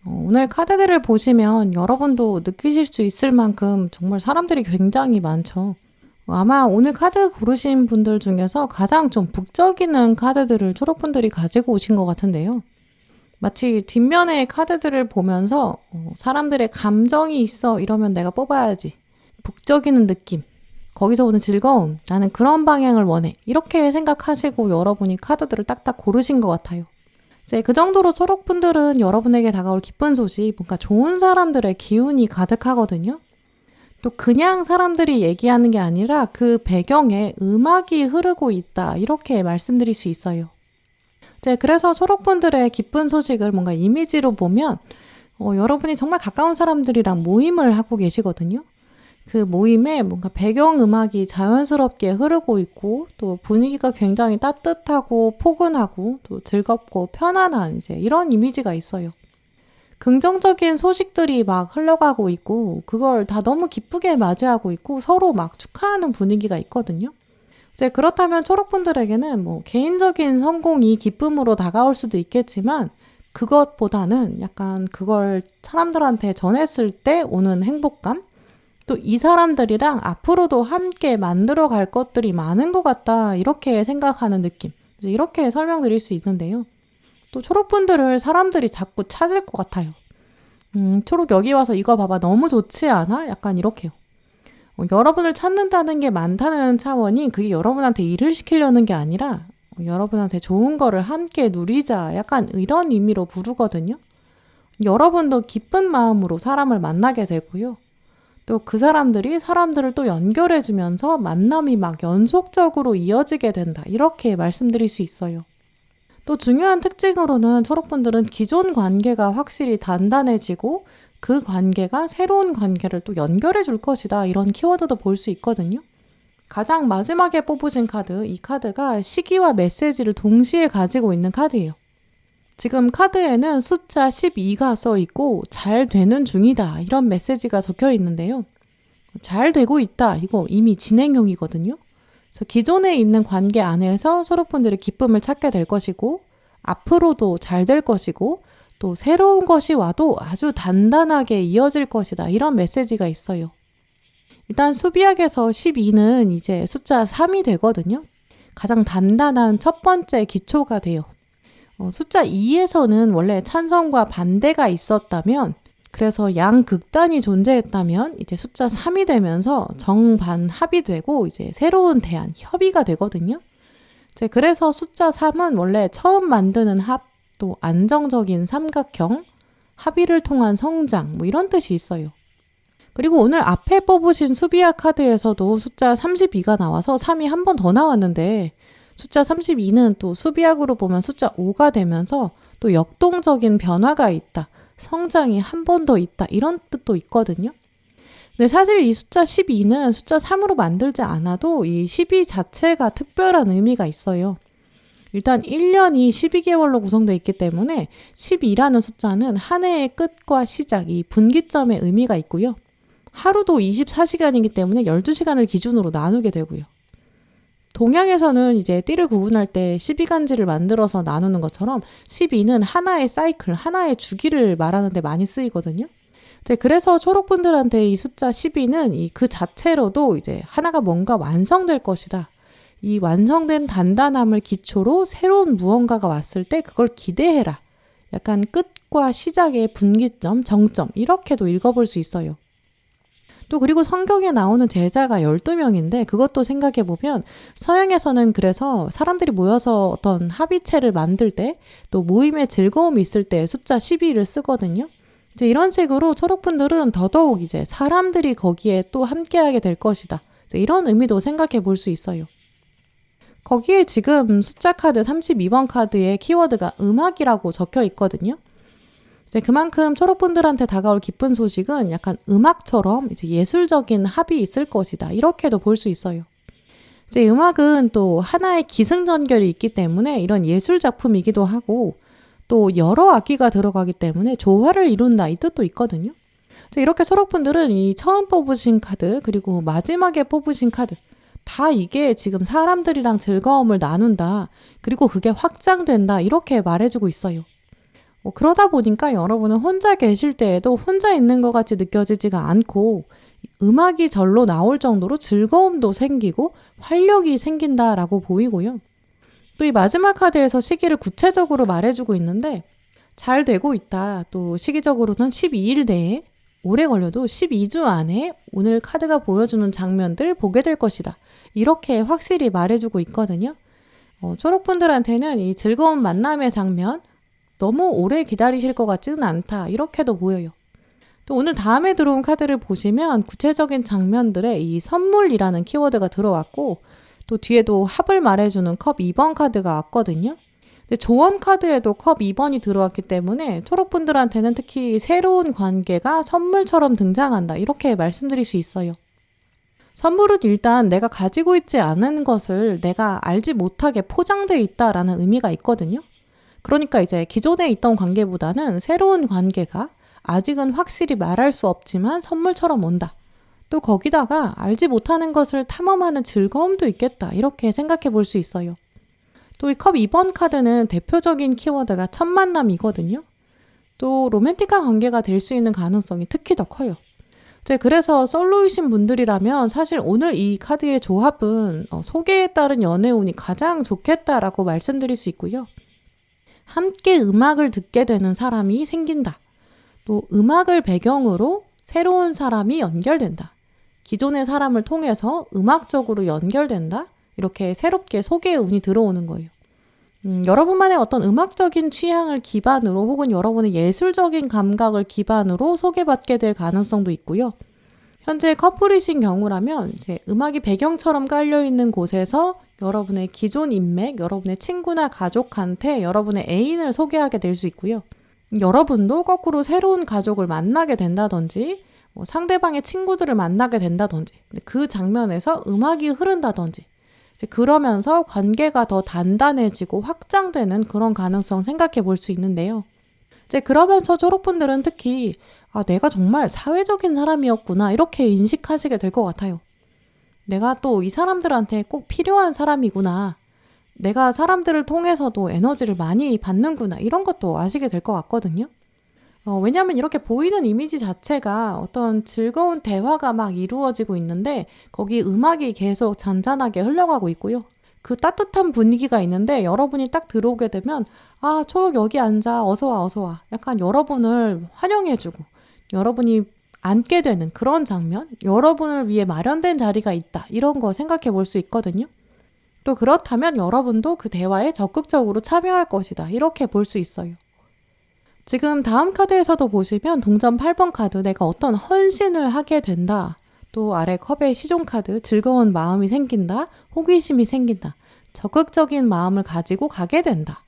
A: 오늘 카드들을 보시면 여러분도 느끼실 수 있을 만큼 정말 사람들이 굉장히 많죠. 아마 오늘 카드 고르신 분들 중에서 가장 좀 북적이는 카드들을 초록분들이 가지고 오신 것 같은데요. 마치 뒷면의 카드들을 보면서 사람들의 감정이 있어 이러면 내가 뽑아야지. 북적이는 느낌. 거기서 오는 즐거움, 나는 그런 방향을 원해. 이렇게 생각하시고 여러분이 카드들을 딱딱 고르신 것 같아요. 이제 그 정도로 초록분들은 여러분에게 다가올 기쁜 소식, 뭔가 좋은 사람들의 기운이 가득하거든요. 또 그냥 사람들이 얘기하는 게 아니라 그 배경에 음악이 흐르고 있다. 이렇게 말씀드릴 수 있어요. 이제 그래서 초록분들의 기쁜 소식을 뭔가 이미지로 보면 여러분이 정말 가까운 사람들이랑 모임을 하고 계시거든요. 그 모임에 뭔가 배경음악이 자연스럽게 흐르고 있고 또 분위기가 굉장히 따뜻하고 포근하고 또 즐겁고 편안한 이제 이런 이미지가 있어요. 긍정적인 소식들이 막 흘러가고 있고 그걸 다 너무 기쁘게 맞이하고 있고 서로 막 축하하는 분위기가 있거든요. 이제 그렇다면 초록분들에게는 뭐 개인적인 성공이 기쁨으로 다가올 수도 있겠지만 그것보다는 약간 그걸 사람들한테 전했을 때 오는 행복감? 또 이 사람들이랑 앞으로도 함께 만들어 갈 것들이 많은 것 같다 이렇게 생각하는 느낌 이렇게 설명드릴 수 있는데요. 또 초록분들을 사람들이 자꾸 찾을 것 같아요. 초록 여기 와서 이거 봐봐 너무 좋지 않아? 약간 이렇게요. 여러분을 찾는다는 게 많다는 차원이 그게 여러분한테 일을 시키려는 게 아니라 여러분한테 좋은 거를 함께 누리자 약간 이런 의미로 부르거든요. 여러분도 기쁜 마음으로 사람을 만나게 되고요. 또 그 사람들이 사람들을 또 연결해주면서 만남이 막 연속적으로 이어지게 된다. 이렇게 말씀드릴 수 있어요. 또 중요한 특징으로는 초록분들은 기존 관계가 확실히 단단해지고 그 관계가 새로운 관계를 또 연결해 줄 것이다. 이런 키워드도 볼 수 있거든요. 가장 마지막에 뽑으신 카드, 이 카드가 시기와 메시지를 동시에 가지고 있는 카드예요. 지금 카드에는 숫자 12가 써 있고 잘 되는 중이다 이런 메시지가 적혀 있는데요. 잘 되고 있다 이거 이미 진행형이거든요. 그래서 기존에 있는 관계 안에서 초록분들이 기쁨을 찾게 될 것이고 앞으로도 잘 될 것이고 또 새로운 것이 와도 아주 단단하게 이어질 것이다 이런 메시지가 있어요. 일단 수비학에서 12는 이제 숫자 3이 되거든요. 가장 단단한 첫 번째 기초가 돼요. 숫자 2에서는 원래 찬성과 반대가 있었다면 그래서 양극단이 존재했다면 이제 숫자 3이 되면서 정반합이 되고 이제 새로운 대안, 협의가 되거든요. 이제 그래서 숫자 3은 원래 처음 만드는 합, 또 안정적인 삼각형, 합의를 통한 성장 뭐 이런 뜻이 있어요. 그리고 오늘 앞에 뽑으신 수비학 카드에서도 숫자 32가 나와서 3이 한 번 더 나왔는데 숫자 32는 또 수비학으로 보면 숫자 5가 되면서 또 역동적인 변화가 있다. 성장이 한 번 더 있다. 이런 뜻도 있거든요. 근데 사실 이 숫자 12는 숫자 3으로 만들지 않아도 이 12 자체가 특별한 의미가 있어요. 일단 1년이 12개월로 구성되어 있기 때문에 12라는 숫자는 한 해의 끝과 시작, 이 분기점의 의미가 있고요. 하루도 24시간이기 때문에 12시간을 기준으로 나누게 되고요. 동양에서는 이제 띠를 구분할 때 12간지를 만들어서 나누는 것처럼 12는 하나의 사이클, 하나의 주기를 말하는 데 많이 쓰이거든요. 이제 그래서 초록분들한테 이 숫자 12는 그 자체로도 이제 하나가 뭔가 완성될 것이다. 이 완성된 단단함을 기초로 새로운 무언가가 왔을 때 그걸 기대해라. 약간 끝과 시작의 분기점, 정점 이렇게도 읽어볼 수 있어요. 또 그리고 성경에 나오는 제자가 12명인데 그것도 생각해보면 서양에서는 그래서 사람들이 모여서 어떤 합의체를 만들 때 또 모임에 즐거움이 있을 때 숫자 12를 쓰거든요. 이제 이런 식으로 초록분들은 더더욱 이제 사람들이 거기에 또 함께하게 될 것이다. 이제 이런 의미도 생각해 볼 수 있어요. 거기에 지금 숫자 카드 32번 카드에 키워드가 음악이라고 적혀 있거든요. 이제 그만큼 초록분들한테 다가올 기쁜 소식은 약간 음악처럼 이제 예술적인 합이 있을 것이다. 이렇게도 볼 수 있어요. 이제 음악은 또 하나의 기승전결이 있기 때문에 이런 예술 작품이기도 하고 또 여러 악기가 들어가기 때문에 조화를 이룬다 이 뜻도 있거든요. 이제 이렇게 초록분들은 이 처음 뽑으신 카드 그리고 마지막에 뽑으신 카드 다 이게 지금 사람들이랑 즐거움을 나눈다. 그리고 그게 확장된다. 이렇게 말해주고 있어요. 그러다 보니까 여러분은 혼자 계실 때에도 혼자 있는 것 같이 느껴지지가 않고 음악이 절로 나올 정도로 즐거움도 생기고 활력이 생긴다라고 보이고요. 또 이 마지막 카드에서 시기를 구체적으로 말해주고 있는데 잘 되고 있다. 또 시기적으로는 12일 내에 오래 걸려도 12주 안에 오늘 카드가 보여주는 장면들 보게 될 것이다. 이렇게 확실히 말해주고 있거든요. 초록분들한테는 이 즐거운 만남의 장면 너무 오래 기다리실 것 같지는 않다. 이렇게도 보여요. 또 오늘 다음에 들어온 카드를 보시면 구체적인 장면들에 이 선물이라는 키워드가 들어왔고 또 뒤에도 합을 말해주는 컵 2번 카드가 왔거든요. 근데 조언 카드에도 컵 2번이 들어왔기 때문에 초록분들한테는 특히 새로운 관계가 선물처럼 등장한다. 이렇게 말씀드릴 수 있어요. 선물은 일단 내가 가지고 있지 않은 것을 내가 알지 못하게 포장되어 있다라는 의미가 있거든요. 그러니까 이제 기존에 있던 관계보다는 새로운 관계가 아직은 확실히 말할 수 없지만 선물처럼 온다. 또 거기다가 알지 못하는 것을 탐험하는 즐거움도 있겠다. 이렇게 생각해 볼 수 있어요. 또 이 컵 2번 카드는 대표적인 키워드가 첫 만남이거든요. 또 로맨틱한 관계가 될 수 있는 가능성이 특히 더 커요. 그래서 솔로이신 분들이라면 사실 오늘 이 카드의 조합은 소개에 따른 연애운이 가장 좋겠다라고 말씀드릴 수 있고요. 함께 음악을 듣게 되는 사람이 생긴다. 또 음악을 배경으로 새로운 사람이 연결된다. 기존의 사람을 통해서 음악적으로 연결된다. 이렇게 새롭게 소개의 운이 들어오는 거예요. 여러분만의 어떤 음악적인 취향을 기반으로 혹은 여러분의 예술적인 감각을 기반으로 소개받게 될 가능성도 있고요. 현재 커플이신 경우라면 이제 음악이 배경처럼 깔려있는 곳에서 여러분의 기존 인맥, 여러분의 친구나 가족한테 여러분의 애인을 소개하게 될 수 있고요. 여러분도 거꾸로 새로운 가족을 만나게 된다든지 상대방의 친구들을 만나게 된다든지 그 장면에서 음악이 흐른다든지 이제 그러면서 관계가 더 단단해지고 확장되는 그런 가능성 생각해 볼 수 있는데요. 이제 그러면서 초록분들은 특히 내가 정말 사회적인 사람이었구나 이렇게 인식하시게 될 것 같아요. 내가 또 이 사람들한테 꼭 필요한 사람이구나. 내가 사람들을 통해서도 에너지를 많이 받는구나 이런 것도 아시게 될 것 같거든요. 왜냐하면 이렇게 보이는 이미지 자체가 어떤 즐거운 대화가 막 이루어지고 있는데 거기 음악이 계속 잔잔하게 흘러가고 있고요. 그 따뜻한 분위기가 있는데 여러분이 딱 들어오게 되면 초록 여기 앉아 어서 와 어서 와 약간 여러분을 환영해주고 여러분이 앉게 되는 그런 장면 여러분을 위해 마련된 자리가 있다 이런 거 생각해 볼 수 있거든요. 또 그렇다면 여러분도 그 대화에 적극적으로 참여할 것이다 이렇게 볼 수 있어요. 지금 다음 카드에서도 보시면 동전 8번 카드 내가 어떤 헌신을 하게 된다. 또 아래 컵의 시종 카드 즐거운 마음이 생긴다. 호기심이 생긴다. 적극적인 마음을 가지고 가게 된다.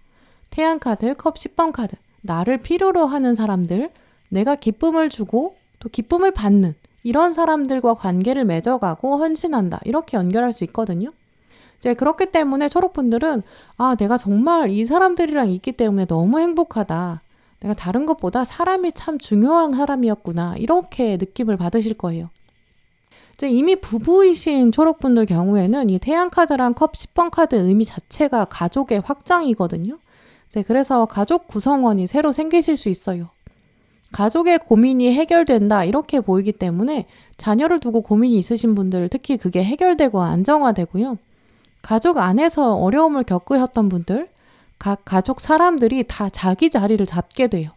A: 태양 카드 컵 10번 카드 나를 필요로 하는 사람들 내가 기쁨을 주고 또 기쁨을 받는 이런 사람들과 관계를 맺어가고 헌신한다. 이렇게 연결할 수 있거든요. 이제 그렇기 때문에 초록분들은 내가 정말 이 사람들이랑 있기 때문에 너무 행복하다. 내가 다른 것보다 사람이 참 중요한 사람이었구나. 이렇게 느낌을 받으실 거예요. 이제 이미 부부이신 초록분들 경우에는 이 태양카드랑 컵 10번 카드 의미 자체가 가족의 확장이거든요. 이제 그래서 가족 구성원이 새로 생기실 수 있어요. 가족의 고민이 해결된다. 이렇게 보이기 때문에 자녀를 두고 고민이 있으신 분들 특히 그게 해결되고 안정화되고요. 가족 안에서 어려움을 겪으셨던 분들 각 가족 사람들이 다 자기 자리를 잡게 돼요.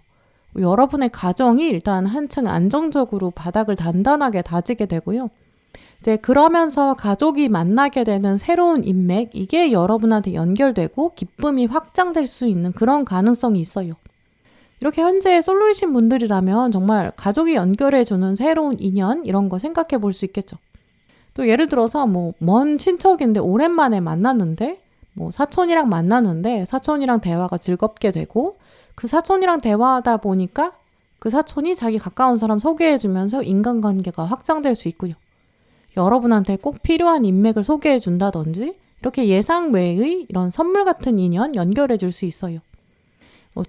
A: 여러분의 가정이 일단 한층 안정적으로 바닥을 단단하게 다지게 되고요. 이제 그러면서 가족이 만나게 되는 새로운 인맥, 이게 여러분한테 연결되고 기쁨이 확장될 수 있는 그런 가능성이 있어요. 이렇게 현재 솔로이신 분들이라면 정말 가족이 연결해주는 새로운 인연 이런 거 생각해 볼 수 있겠죠. 또 예를 들어서 먼 친척인데 오랜만에 만났는데 사촌이랑 만났는데 사촌이랑 대화가 즐겁게 되고 그 사촌이랑 대화하다 보니까 그 사촌이 자기 가까운 사람 소개해주면서 인간관계가 확장될 수 있고요. 여러분한테 꼭 필요한 인맥을 소개해준다든지 이렇게 예상 외의 이런 선물 같은 인연 연결해줄 수 있어요.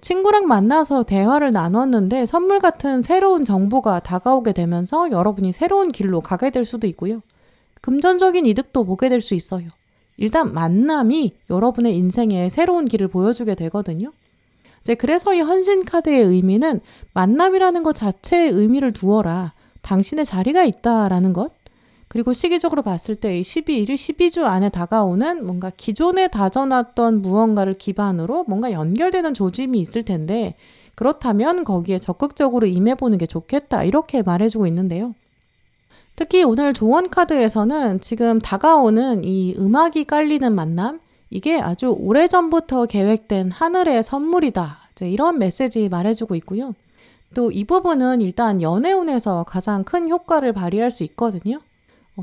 A: 친구랑 만나서 대화를 나눴는데 선물 같은 새로운 정보가 다가오게 되면서 여러분이 새로운 길로 가게 될 수도 있고요. 금전적인 이득도 보게 될 수 있어요. 일단 만남이 여러분의 인생에 새로운 길을 보여주게 되거든요. 그래서 이 헌신 카드의 의미는 만남이라는 것 자체에 의미를 두어라. 당신의 자리가 있다라는 것. 그리고 시기적으로 봤을 때 12일, 12주 안에 다가오는 뭔가 기존에 다져놨던 무언가를 기반으로 뭔가 연결되는 조짐이 있을 텐데 그렇다면 거기에 적극적으로 임해보는 게 좋겠다. 이렇게 말해주고 있는데요. 특히 오늘 조언 카드에서는 지금 다가오는 이 음악이 깔리는 만남, 이게 아주 오래전부터 계획된 하늘의 선물이다. 이런 메시지 말해주고 있고요. 또 이 부분은 일단 연애운에서 가장 큰 효과를 발휘할 수 있거든요.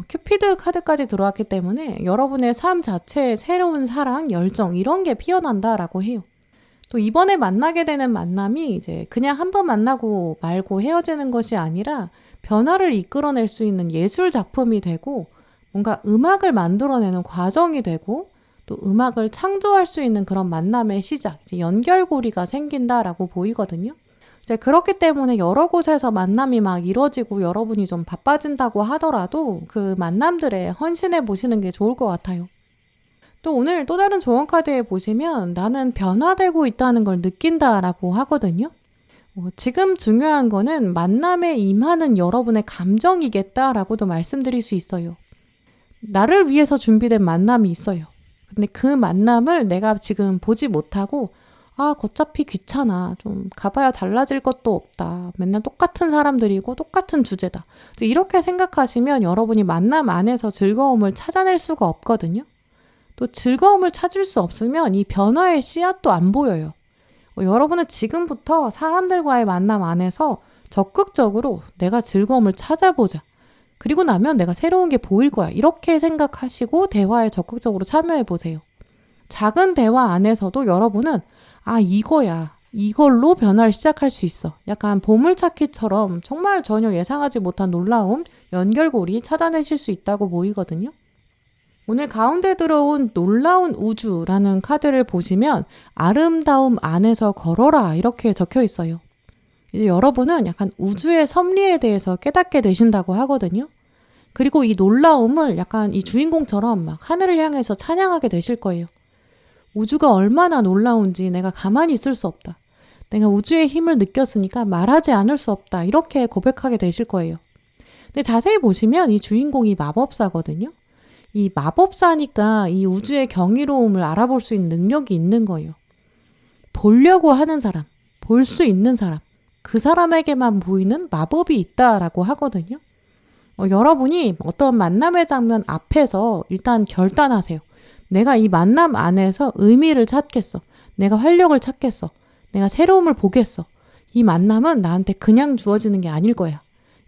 A: 큐피드 카드까지 들어왔기 때문에 여러분의 삶 자체에 새로운 사랑, 열정 이런 게 피어난다라고 해요. 또 이번에 만나게 되는 만남이 그냥 한 번 만나고 말고 헤어지는 것이 아니라 변화를 이끌어낼 수 있는 예술 작품이 되고 뭔가 음악을 만들어내는 과정이 되고 또 음악을 창조할 수 있는 그런 만남의 시작, 연결고리가 생긴다라고 보이거든요. 그렇기 때문에 여러 곳에서 만남이 막 이루어지고 여러분이 좀 바빠진다고 하더라도 그 만남들에 헌신해 보시는 게 좋을 것 같아요. 또 오늘 또 다른 조언 카드에 보시면 나는 변화되고 있다는 걸 느낀다라고 하거든요. 지금 중요한 거는 만남에 임하는 여러분의 감정이겠다라고도 말씀드릴 수 있어요. 나를 위해서 준비된 만남이 있어요. 근데 그 만남을 내가 지금 보지 못하고 어차피 귀찮아. 좀 가봐야 달라질 것도 없다. 맨날 똑같은 사람들이고 똑같은 주제다. 이렇게 생각하시면 여러분이 만남 안에서 즐거움을 찾아낼 수가 없거든요. 또 즐거움을 찾을 수 없으면 이 변화의 씨앗도 안 보여요. 여러분은 지금부터 사람들과의 만남 안에서 적극적으로 내가 즐거움을 찾아보자. 그리고 나면 내가 새로운 게 보일 거야. 이렇게 생각하시고 대화에 적극적으로 참여해 보세요. 작은 대화 안에서도 여러분은 이거야. 이걸로 변화를 시작할 수 있어. 약간 보물찾기처럼 정말 전혀 예상하지 못한 놀라운 연결고리 찾아내실 수 있다고 보이거든요. 오늘 가운데 들어온 놀라운 우주라는 카드를 보시면 아름다움 안에서 걸어라 이렇게 적혀 있어요. 이제 여러분은 약간 우주의 섭리에 대해서 깨닫게 되신다고 하거든요. 그리고 이 놀라움을 약간 이 주인공처럼 막 하늘을 향해서 찬양하게 되실 거예요. 우주가 얼마나 놀라운지 내가 가만히 있을 수 없다. 내가 우주의 힘을 느꼈으니까 말하지 않을 수 없다. 이렇게 고백하게 되실 거예요. 근데 자세히 보시면 이 주인공이 마법사거든요. 이 마법사니까 이 우주의 경이로움을 알아볼 수 있는 능력이 있는 거예요. 보려고 하는 사람, 볼 수 있는 사람, 그 사람에게만 보이는 마법이 있다라고 하거든요. 여러분이 어떤 만남의 장면 앞에서 일단 결단하세요. 내가 이 만남 안에서 의미를 찾겠어. 내가 활력을 찾겠어. 내가 새로움을 보겠어. 이 만남은 나한테 그냥 주어지는 게 아닐 거야.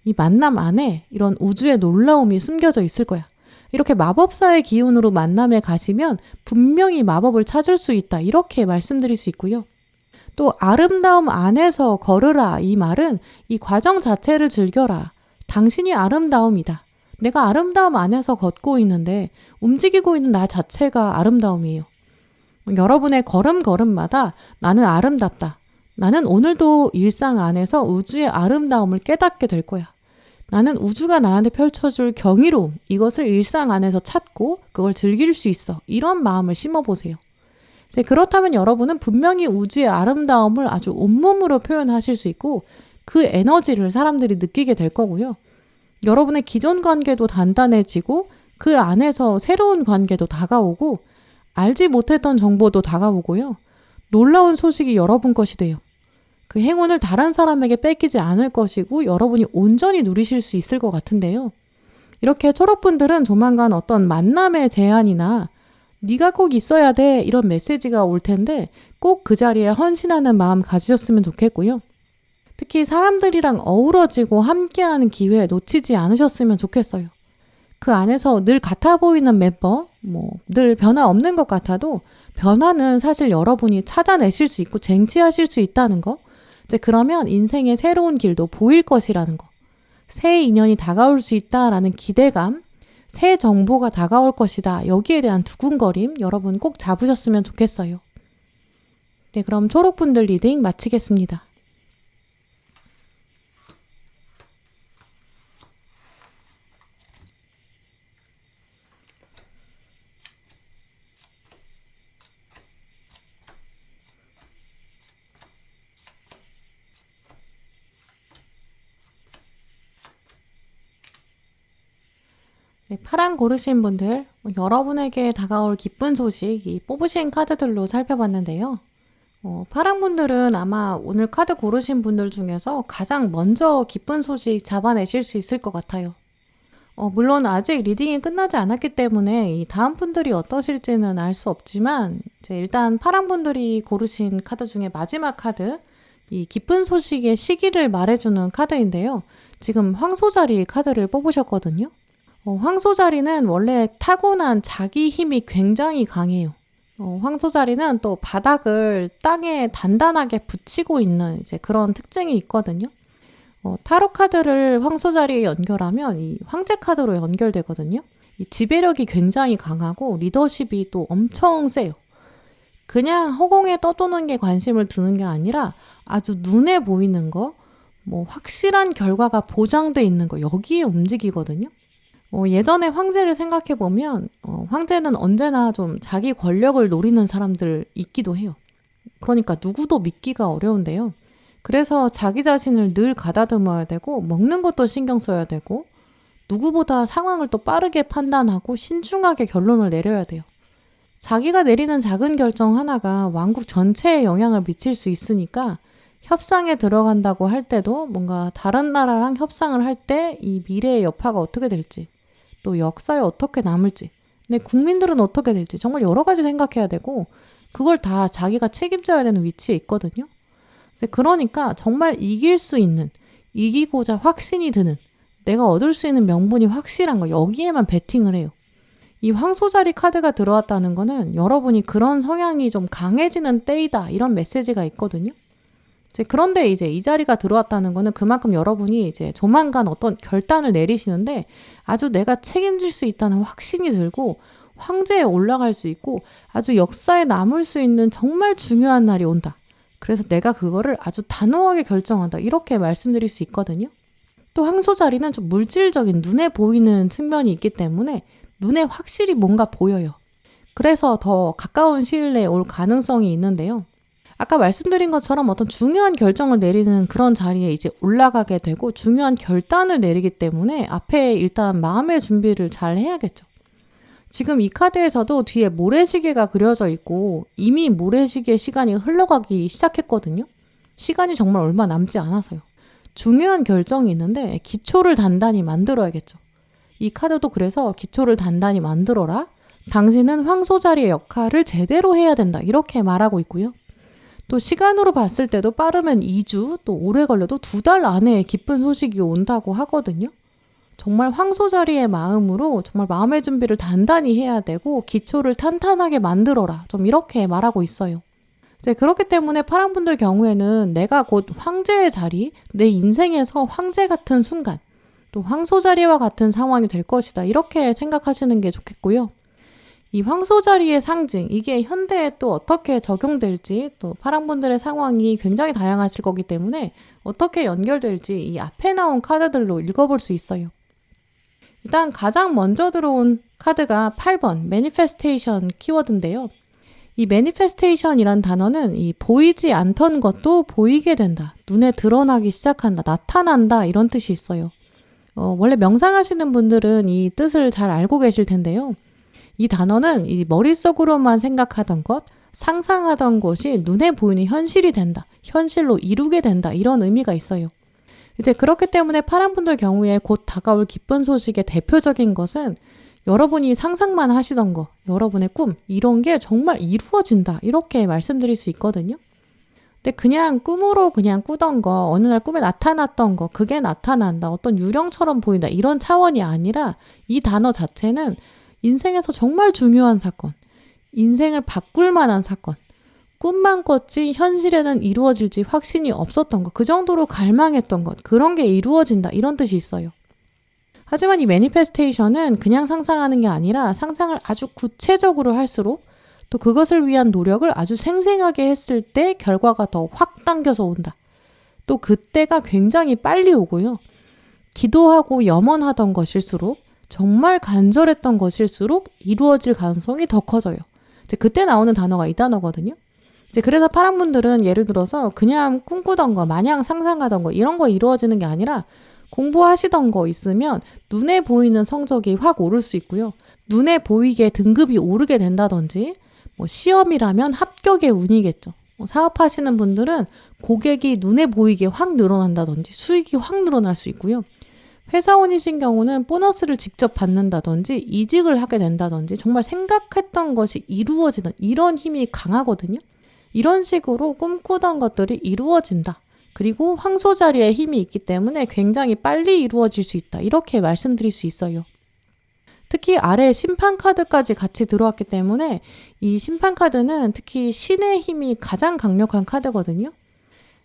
A: 이 만남 안에 이런 우주의 놀라움이 숨겨져 있을 거야. 이렇게 마법사의 기운으로 만남에 가시면 분명히 마법을 찾을 수 있다. 이렇게 말씀드릴 수 있고요. 또 아름다움 안에서 걸으라 이 말은 이 과정 자체를 즐겨라. 당신이 아름다움이다. 내가 아름다움 안에서 걷고 있는데 움직이고 있는 나 자체가 아름다움이에요. 여러분의 걸음걸음마다 나는 아름답다. 나는 오늘도 일상 안에서 우주의 아름다움을 깨닫게 될 거야. 나는 우주가 나한테 펼쳐줄 경이로움, 이것을 일상 안에서 찾고 그걸 즐길 수 있어. 이런 마음을 심어보세요. 그렇다면 여러분은 분명히 우주의 아름다움을 아주 온몸으로 표현하실 수 있고 그 에너지를 사람들이 느끼게 될 거고요. 여러분의 기존 관계도 단단해지고 그 안에서 새로운 관계도 다가오고 알지 못했던 정보도 다가오고요. 놀라운 소식이 여러분 것이 돼요. 그 행운을 다른 사람에게 뺏기지 않을 것이고 여러분이 온전히 누리실 수 있을 것 같은데요. 이렇게 초록분들은 조만간 어떤 만남의 제안이나 네가 꼭 있어야 돼 이런 메시지가 올 텐데 꼭 그 자리에 헌신하는 마음 가지셨으면 좋겠고요. 특히 사람들이랑 어우러지고 함께하는 기회 놓치지 않으셨으면 좋겠어요. 그 안에서 늘 같아 보이는 멤버, 늘 변화 없는 것 같아도 변화는 사실 여러분이 찾아내실 수 있고 쟁취하실 수 있다는 거. 이제 그러면 인생의 새로운 길도 보일 것이라는 거. 새 인연이 다가올 수 있다라는 기대감, 새 정보가 다가올 것이다. 여기에 대한 두근거림 여러분 꼭 잡으셨으면 좋겠어요. 네, 그럼 초록분들 리딩 마치겠습니다. 네, 파랑 고르신 분들, 여러분에게 다가올 기쁜 소식, 이 뽑으신 카드들로 살펴봤는데요. 파랑 분들은 아마 오늘 카드 고르신 분들 중에서 가장 먼저 기쁜 소식 잡아내실 수 있을 것 같아요. 물론 아직 리딩이 끝나지 않았기 때문에 이 다음 분들이 어떠실지는 알 수 없지만, 이제 일단 파랑 분들이 고르신 카드 중에 마지막 카드, 이 기쁜 소식의 시기를 말해주는 카드인데요. 지금 황소자리 카드를 뽑으셨거든요. 황소자리는 원래 타고난 자기 힘이 굉장히 강해요. 황소자리는 또 바닥을 땅에 단단하게 붙이고 있는 이제 그런 특징이 있거든요. 타로 카드를 황소자리에 연결하면 이 황제 카드로 연결되거든요. 이 지배력이 굉장히 강하고 리더십이 또 엄청 세요. 그냥 허공에 떠도는 게 관심을 두는 게 아니라 아주 눈에 보이는 거, 확실한 결과가 보장돼 있는 거 여기에 움직이거든요. 예전에 황제를 생각해보면 황제는 언제나 좀 자기 권력을 노리는 사람들 있기도 해요. 그러니까 누구도 믿기가 어려운데요. 그래서 자기 자신을 늘 가다듬어야 되고 먹는 것도 신경 써야 되고 누구보다 상황을 또 빠르게 판단하고 신중하게 결론을 내려야 돼요. 자기가 내리는 작은 결정 하나가 왕국 전체에 영향을 미칠 수 있으니까 협상에 들어간다고 할 때도 뭔가 다른 나라랑 협상을 할 때 이 미래의 여파가 어떻게 될지 또 역사에 어떻게 남을지 내 국민들은 어떻게 될지 정말 여러 가지 생각해야 되고 그걸 다 자기가 책임져야 되는 위치에 있거든요. 그러니까 정말 이길 수 있는 이기고자 확신이 드는 내가 얻을 수 있는 명분이 확실한 거 여기에만 베팅을 해요. 이 황소자리 카드가 들어왔다는 거는 여러분이 그런 성향이 좀 강해지는 때이다 이런 메시지가 있거든요. 그런데 이제 이 자리가 들어왔다는 거는 그만큼 여러분이 이제 조만간 어떤 결단을 내리시는데 아주 내가 책임질 수 있다는 확신이 들고 황제에 올라갈 수 있고 아주 역사에 남을 수 있는 정말 중요한 날이 온다. 그래서 내가 그거를 아주 단호하게 결정한다. 이렇게 말씀드릴 수 있거든요. 또 황소자리는 좀 물질적인 눈에 보이는 측면이 있기 때문에 눈에 확실히 뭔가 보여요. 그래서 더 가까운 시일 내에 올 가능성이 있는데요. 아까 말씀드린 것처럼 어떤 중요한 결정을 내리는 그런 자리에 이제 올라가게 되고 중요한 결단을 내리기 때문에 앞에 일단 마음의 준비를 잘 해야겠죠. 지금 이 카드에서도 뒤에 모래시계가 그려져 있고 이미 모래시계 시간이 흘러가기 시작했거든요. 시간이 정말 얼마 남지 않아서요. 중요한 결정이 있는데 기초를 단단히 만들어야겠죠. 이 카드도 그래서 기초를 단단히 만들어라. 당신은 황소자리의 역할을 제대로 해야 된다. 이렇게 말하고 있고요. 또 시간으로 봤을 때도 빠르면 2주, 또 오래 걸려도 2달 안에 기쁜 소식이 온다고 하거든요. 정말 황소자리의 마음으로 정말 마음의 준비를 단단히 해야 되고 기초를 탄탄하게 만들어라. 좀 이렇게 말하고 있어요. 그렇기 때문에 파랑분들 경우에는 내가 곧 황제의 자리, 내 인생에서 황제 같은 순간, 또 황소자리와 같은 상황이 될 것이다. 이렇게 생각하시는 게 좋겠고요. 이 황소자리의 상징, 이게 현대에 또 어떻게 적용될지 또 파랑분들의 상황이 굉장히 다양하실 거기 때문에 어떻게 연결될지 이 앞에 나온 카드들로 읽어볼 수 있어요. 일단 가장 먼저 들어온 카드가 8번 매니페스테이션 키워드인데요. 이 매니페스테이션이란 단어는 이 보이지 않던 것도 보이게 된다. 눈에 드러나기 시작한다. 나타난다. 이런 뜻이 있어요. 원래 명상하시는 분들은 이 뜻을 잘 알고 계실 텐데요. 이 단어는 이 머릿속으로만 생각하던 것, 상상하던 것이 눈에 보이는 현실이 된다. 현실로 이루게 된다. 이런 의미가 있어요. 그렇기 때문에 파랑분들 경우에 곧 다가올 기쁜 소식의 대표적인 것은 여러분이 상상만 하시던 거, 여러분의 꿈, 이런 게 정말 이루어진다. 이렇게 말씀드릴 수 있거든요. 근데 그냥 꿈으로 그냥 꾸던 거, 어느 날 꿈에 나타났던 거, 그게 나타난다. 어떤 유령처럼 보인다. 이런 차원이 아니라 이 단어 자체는 인생에서 정말 중요한 사건, 인생을 바꿀 만한 사건, 꿈만 꿨지 현실에는 이루어질지 확신이 없었던 것, 그 정도로 갈망했던 것, 그런 게 이루어진다. 이런 뜻이 있어요. 하지만 이 매니페스테이션은 그냥 상상하는 게 아니라 상상을 아주 구체적으로 할수록 또 그것을 위한 노력을 아주 생생하게 했을 때 결과가 더 확 당겨서 온다. 또 그때가 굉장히 빨리 오고요. 기도하고 염원하던 것일수록 정말 간절했던 것일수록 이루어질 가능성이 더 커져요. 이제 그때 나오는 단어가 이 단어거든요. 이제 그래서 파랑분들은 예를 들어서 그냥 꿈꾸던 거, 마냥 상상하던 거 이런 거 이루어지는 게 아니라 공부하시던 거 있으면 눈에 보이는 성적이 확 오를 수 있고요. 눈에 보이게 등급이 오르게 된다든지 시험이라면 합격의 운이겠죠. 사업하시는 분들은 고객이 눈에 보이게 확 늘어난다든지 수익이 확 늘어날 수 있고요. 회사원이신 경우는 보너스를 직접 받는다든지 이직을 하게 된다든지 정말 생각했던 것이 이루어지는 이런 힘이 강하거든요. 이런 식으로 꿈꾸던 것들이 이루어진다. 그리고 황소자리에 힘이 있기 때문에 굉장히 빨리 이루어질 수 있다. 이렇게 말씀드릴 수 있어요. 특히 아래 심판 카드까지 같이 들어왔기 때문에 이 심판 카드는 특히 신의 힘이 가장 강력한 카드거든요.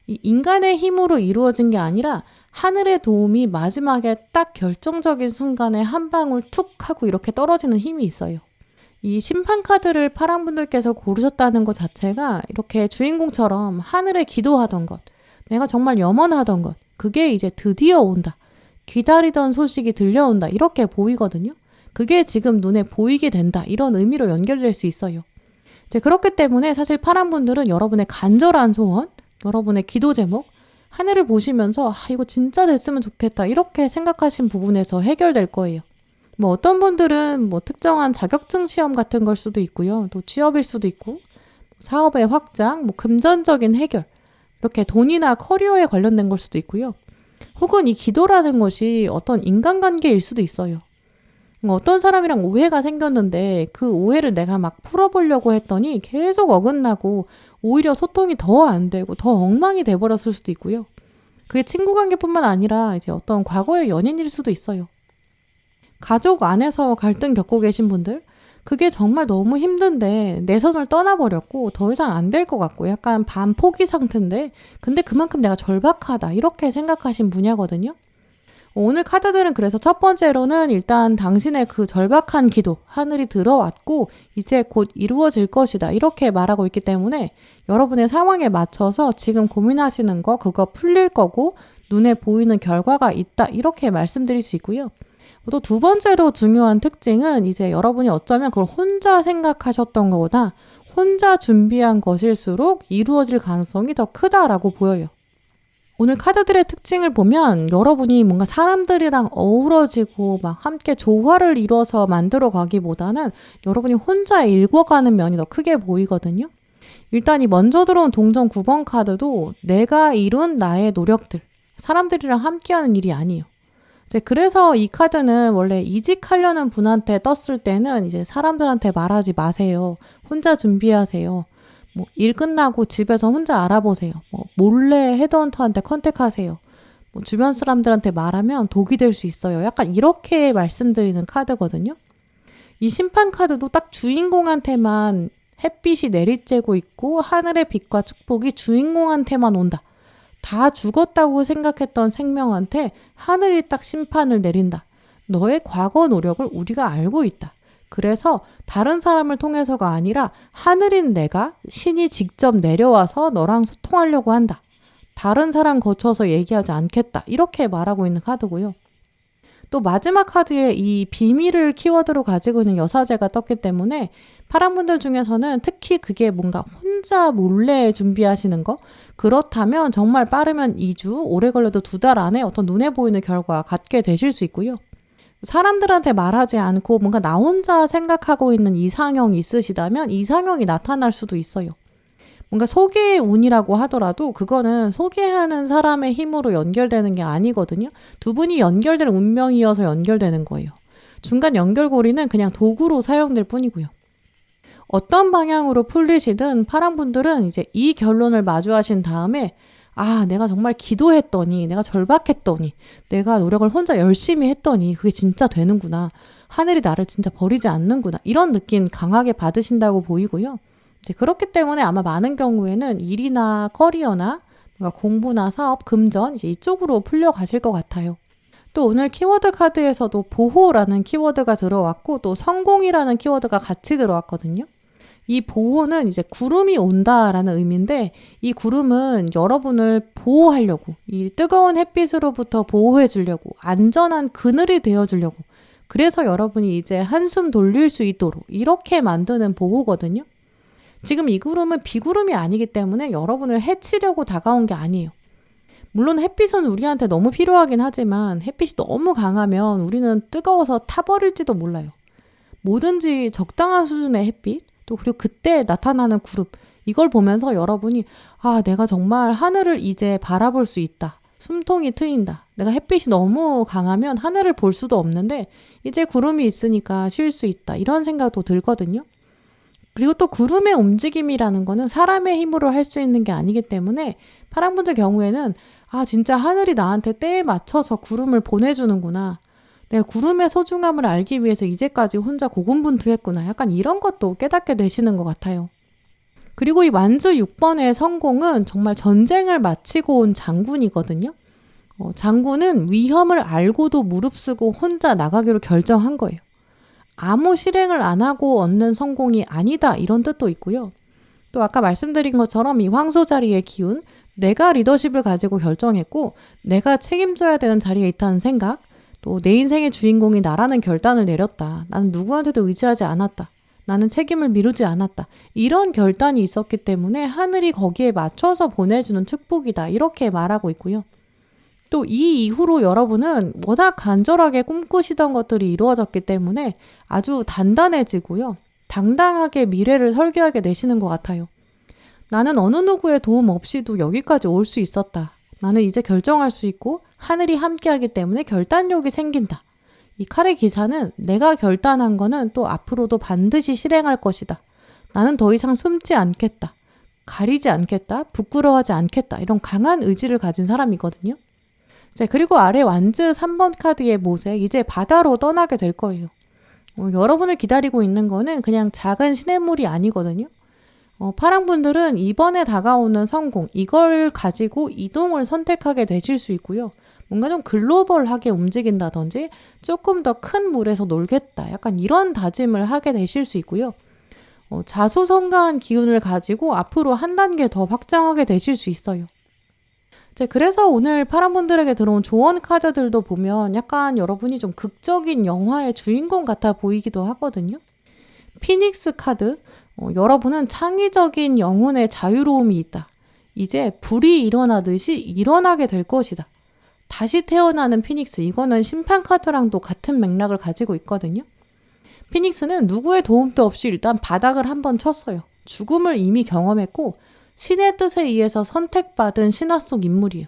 A: 이 인간의 힘으로 이루어진 게 아니라 하늘의 도움이 마지막에 딱 결정적인 순간에 한 방울 툭 하고 이렇게 떨어지는 힘이 있어요. 이 심판 카드를 파랑분들께서 고르셨다는 것 자체가 이렇게 주인공처럼 하늘에 기도하던 것, 내가 정말 염원하던 것, 그게 이제 드디어 온다. 기다리던 소식이 들려온다. 이렇게 보이거든요. 그게 지금 눈에 보이게 된다. 이런 의미로 연결될 수 있어요. 이제 그렇기 때문에 사실 파랑분들은 여러분의 간절한 소원, 여러분의 기도 제목, 하늘을 보시면서 이거 진짜 됐으면 좋겠다. 이렇게 생각하신 부분에서 해결될 거예요. 어떤 분들은 특정한 자격증 시험 같은 걸 수도 있고요. 또 취업일 수도 있고, 사업의 확장, 금전적인 해결, 이렇게 돈이나 커리어에 관련된 걸 수도 있고요. 혹은 이 기도라는 것이 어떤 인간관계일 수도 있어요. 어떤 사람이랑 오해가 생겼는데 그 오해를 내가 막 풀어보려고 했더니 계속 어긋나고 오히려 소통이 더 안 되고 더 엉망이 돼버렸을 수도 있고요. 그게 친구 관계뿐만 아니라 이제 어떤 과거의 연인일 수도 있어요. 가족 안에서 갈등 겪고 계신 분들, 그게 정말 너무 힘든데 내 손을 떠나버렸고 더 이상 안 될 것 같고 약간 반포기 상태인데 근데 그만큼 내가 절박하다 이렇게 생각하신 분야거든요. 오늘 카드들은 그래서 첫 번째로는 일단 당신의 그 절박한 기도, 하늘이 들어왔고 이제 곧 이루어질 것이다 이렇게 말하고 있기 때문에 여러분의 상황에 맞춰서 지금 고민하시는 거 그거 풀릴 거고 눈에 보이는 결과가 있다 이렇게 말씀드릴 수 있고요. 또 두 번째로 중요한 특징은 이제 여러분이 어쩌면 그걸 혼자 생각하셨던 것보다 혼자 준비한 것일수록 이루어질 가능성이 더 크다라고 보여요. 오늘 카드들의 특징을 보면 여러분이 뭔가 사람들이랑 어우러지고 막 함께 조화를 이뤄서 만들어 가기보다는 여러분이 혼자 읽어가는 면이 더 크게 보이거든요. 일단 이 먼저 들어온 동전 9번 카드도 내가 이룬 나의 노력들, 사람들이랑 함께하는 일이 아니에요. 이제 그래서 이 카드는 원래 이직하려는 분한테 떴을 때는 이제 사람들한테 말하지 마세요. 혼자 준비하세요. 일 끝나고 집에서 혼자 알아보세요. 몰래 헤드헌터한테 컨택하세요. 주변 사람들한테 말하면 독이 될 수 있어요. 약간 이렇게 말씀드리는 카드거든요. 이 심판 카드도 딱 주인공한테만 햇빛이 내리쬐고 있고 하늘의 빛과 축복이 주인공한테만 온다. 다 죽었다고 생각했던 생명한테 하늘이 딱 심판을 내린다. 너의 과거 노력을 우리가 알고 있다. 그래서 다른 사람을 통해서가 아니라 하늘인 내가 신이 직접 내려와서 너랑 소통하려고 한다. 다른 사람 거쳐서 얘기하지 않겠다. 이렇게 말하고 있는 카드고요. 또 마지막 카드에 이 비밀을 키워드로 가지고 있는 여사제가 떴기 때문에 파랑분들 중에서는 특히 그게 뭔가 혼자 몰래 준비하시는 거 그렇다면 정말 빠르면 2주, 오래 걸려도 2달 안에 어떤 눈에 보이는 결과 갖게 되실 수 있고요. 사람들한테 말하지 않고 뭔가 나 혼자 생각하고 있는 이상형이 있으시다면 이상형이 나타날 수도 있어요. 뭔가 소개의 운이라고 하더라도 그거는 소개하는 사람의 힘으로 연결되는 게 아니거든요. 두 분이 연결된 운명이어서 연결되는 거예요. 중간 연결고리는 그냥 도구로 사용될 뿐이고요. 어떤 방향으로 풀리시든 파랑분들은 이제 이 결론을 마주하신 다음에 내가 정말 기도했더니, 내가 절박했더니, 내가 노력을 혼자 열심히 했더니 그게 진짜 되는구나. 하늘이 나를 진짜 버리지 않는구나. 이런 느낌 강하게 받으신다고 보이고요. 이제 그렇기 때문에 아마 많은 경우에는 일이나 커리어나 뭔가 공부나 사업, 금전 이제 이쪽으로 풀려가실 것 같아요. 또 오늘 키워드 카드에서도 보호라는 키워드가 들어왔고 또 성공이라는 키워드가 같이 들어왔거든요. 이 보호는 이제 구름이 온다라는 의미인데 이 구름은 여러분을 보호하려고, 이 뜨거운 햇빛으로부터 보호해 주려고, 안전한 그늘이 되어 주려고, 그래서 여러분이 이제 한숨 돌릴 수 있도록 이렇게 만드는 보호거든요. 지금 이 구름은 비구름이 아니기 때문에 여러분을 해치려고 다가온 게 아니에요. 물론 햇빛은 우리한테 너무 필요하긴 하지만 햇빛이 너무 강하면 우리는 뜨거워서 타버릴지도 몰라요. 뭐든지 적당한 수준의 햇빛, 또 그리고 그때 나타나는 구름, 이걸 보면서 여러분이 내가 정말 하늘을 이제 바라볼 수 있다. 숨통이 트인다. 내가 햇빛이 너무 강하면 하늘을 볼 수도 없는데 이제 구름이 있으니까 쉴 수 있다. 이런 생각도 들거든요. 그리고 또 구름의 움직임이라는 거는 사람의 힘으로 할 수 있는 게 아니기 때문에 파랑분들 경우에는 진짜 하늘이 나한테 때에 맞춰서 구름을 보내주는구나. 내가 구름의 소중함을 알기 위해서 이제까지 혼자 고군분투했구나. 약간 이런 것도 깨닫게 되시는 것 같아요. 그리고 이 완주 6번의 성공은 정말 전쟁을 마치고 온 장군이거든요. 장군은 위험을 알고도 무릅쓰고 혼자 나가기로 결정한 거예요. 아무 실행을 안 하고 얻는 성공이 아니다 이런 뜻도 있고요. 또 아까 말씀드린 것처럼 이 황소 자리의 기운, 내가 리더십을 가지고 결정했고 내가 책임져야 되는 자리에 있다는 생각, 또 내 인생의 주인공이 나라는 결단을 내렸다. 나는 누구한테도 의지하지 않았다. 나는 책임을 미루지 않았다. 이런 결단이 있었기 때문에 하늘이 거기에 맞춰서 보내주는 축복이다. 이렇게 말하고 있고요. 또 이 이후로 여러분은 워낙 간절하게 꿈꾸시던 것들이 이루어졌기 때문에 아주 단단해지고요. 당당하게 미래를 설계하게 되시는 것 같아요. 나는 어느 누구의 도움 없이도 여기까지 올 수 있었다. 나는 이제 결정할 수 있고 하늘이 함께하기 때문에 결단력이 생긴다. 이 칼의 기사는 내가 결단한 거는 또 앞으로도 반드시 실행할 것이다. 나는 더 이상 숨지 않겠다. 가리지 않겠다. 부끄러워하지 않겠다. 이런 강한 의지를 가진 사람이거든요. 자, 그리고 아래 완즈 3번 카드의 모색, 이제 바다로 떠나게 될 거예요. 여러분을 기다리고 있는 거는 그냥 작은 시냇물이 아니거든요. 파랑분들은 이번에 다가오는 성공, 이걸 가지고 이동을 선택하게 되실 수 있고요. 뭔가 좀 글로벌하게 움직인다든지 조금 더 큰 물에서 놀겠다. 약간 이런 다짐을 하게 되실 수 있고요. 자수성가한 기운을 가지고 앞으로 한 단계 더 확장하게 되실 수 있어요. 그래서 오늘 파랑분들에게 들어온 조언 카드들도 보면 약간 여러분이 좀 극적인 영화의 주인공 같아 보이기도 하거든요. 피닉스 카드, 여러분은 창의적인 영혼의 자유로움이 있다. 이제 불이 일어나듯이 일어나게 될 것이다. 다시 태어나는 피닉스, 이거는 심판 카드랑도 같은 맥락을 가지고 있거든요. 피닉스는 누구의 도움도 없이 일단 바닥을 한번 쳤어요. 죽음을 이미 경험했고 신의 뜻에 의해서 선택받은 신화 속 인물이에요.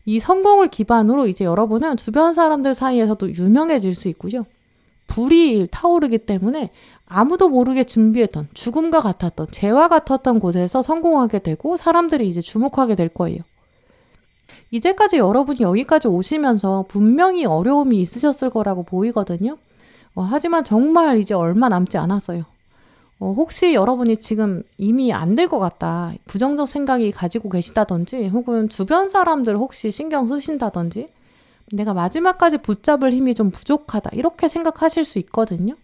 A: 이 성공을 기반으로 이제 여러분은 주변 사람들 사이에서도 유명해질 수 있고요. 불이 타오르기 때문에 아무도 모르게 준비했던 죽음과 같았던 재와 같았던 곳에서 성공하게 되고 사람들이 이제 주목하게 될 거예요. 이제까지 여러분이 여기까지 오시면서 분명히 어려움이 있으셨을 거라고 보이거든요. 하지만 정말 이제 얼마 남지 않았어요. 혹시 여러분이 지금 이미 안 될 것 같다, 부정적 생각이 가지고 계시다든지 혹은 주변 사람들 혹시 신경 쓰신다든지 내가 마지막까지 붙잡을 힘이 좀 부족하다 이렇게 생각하실 수 있거든요.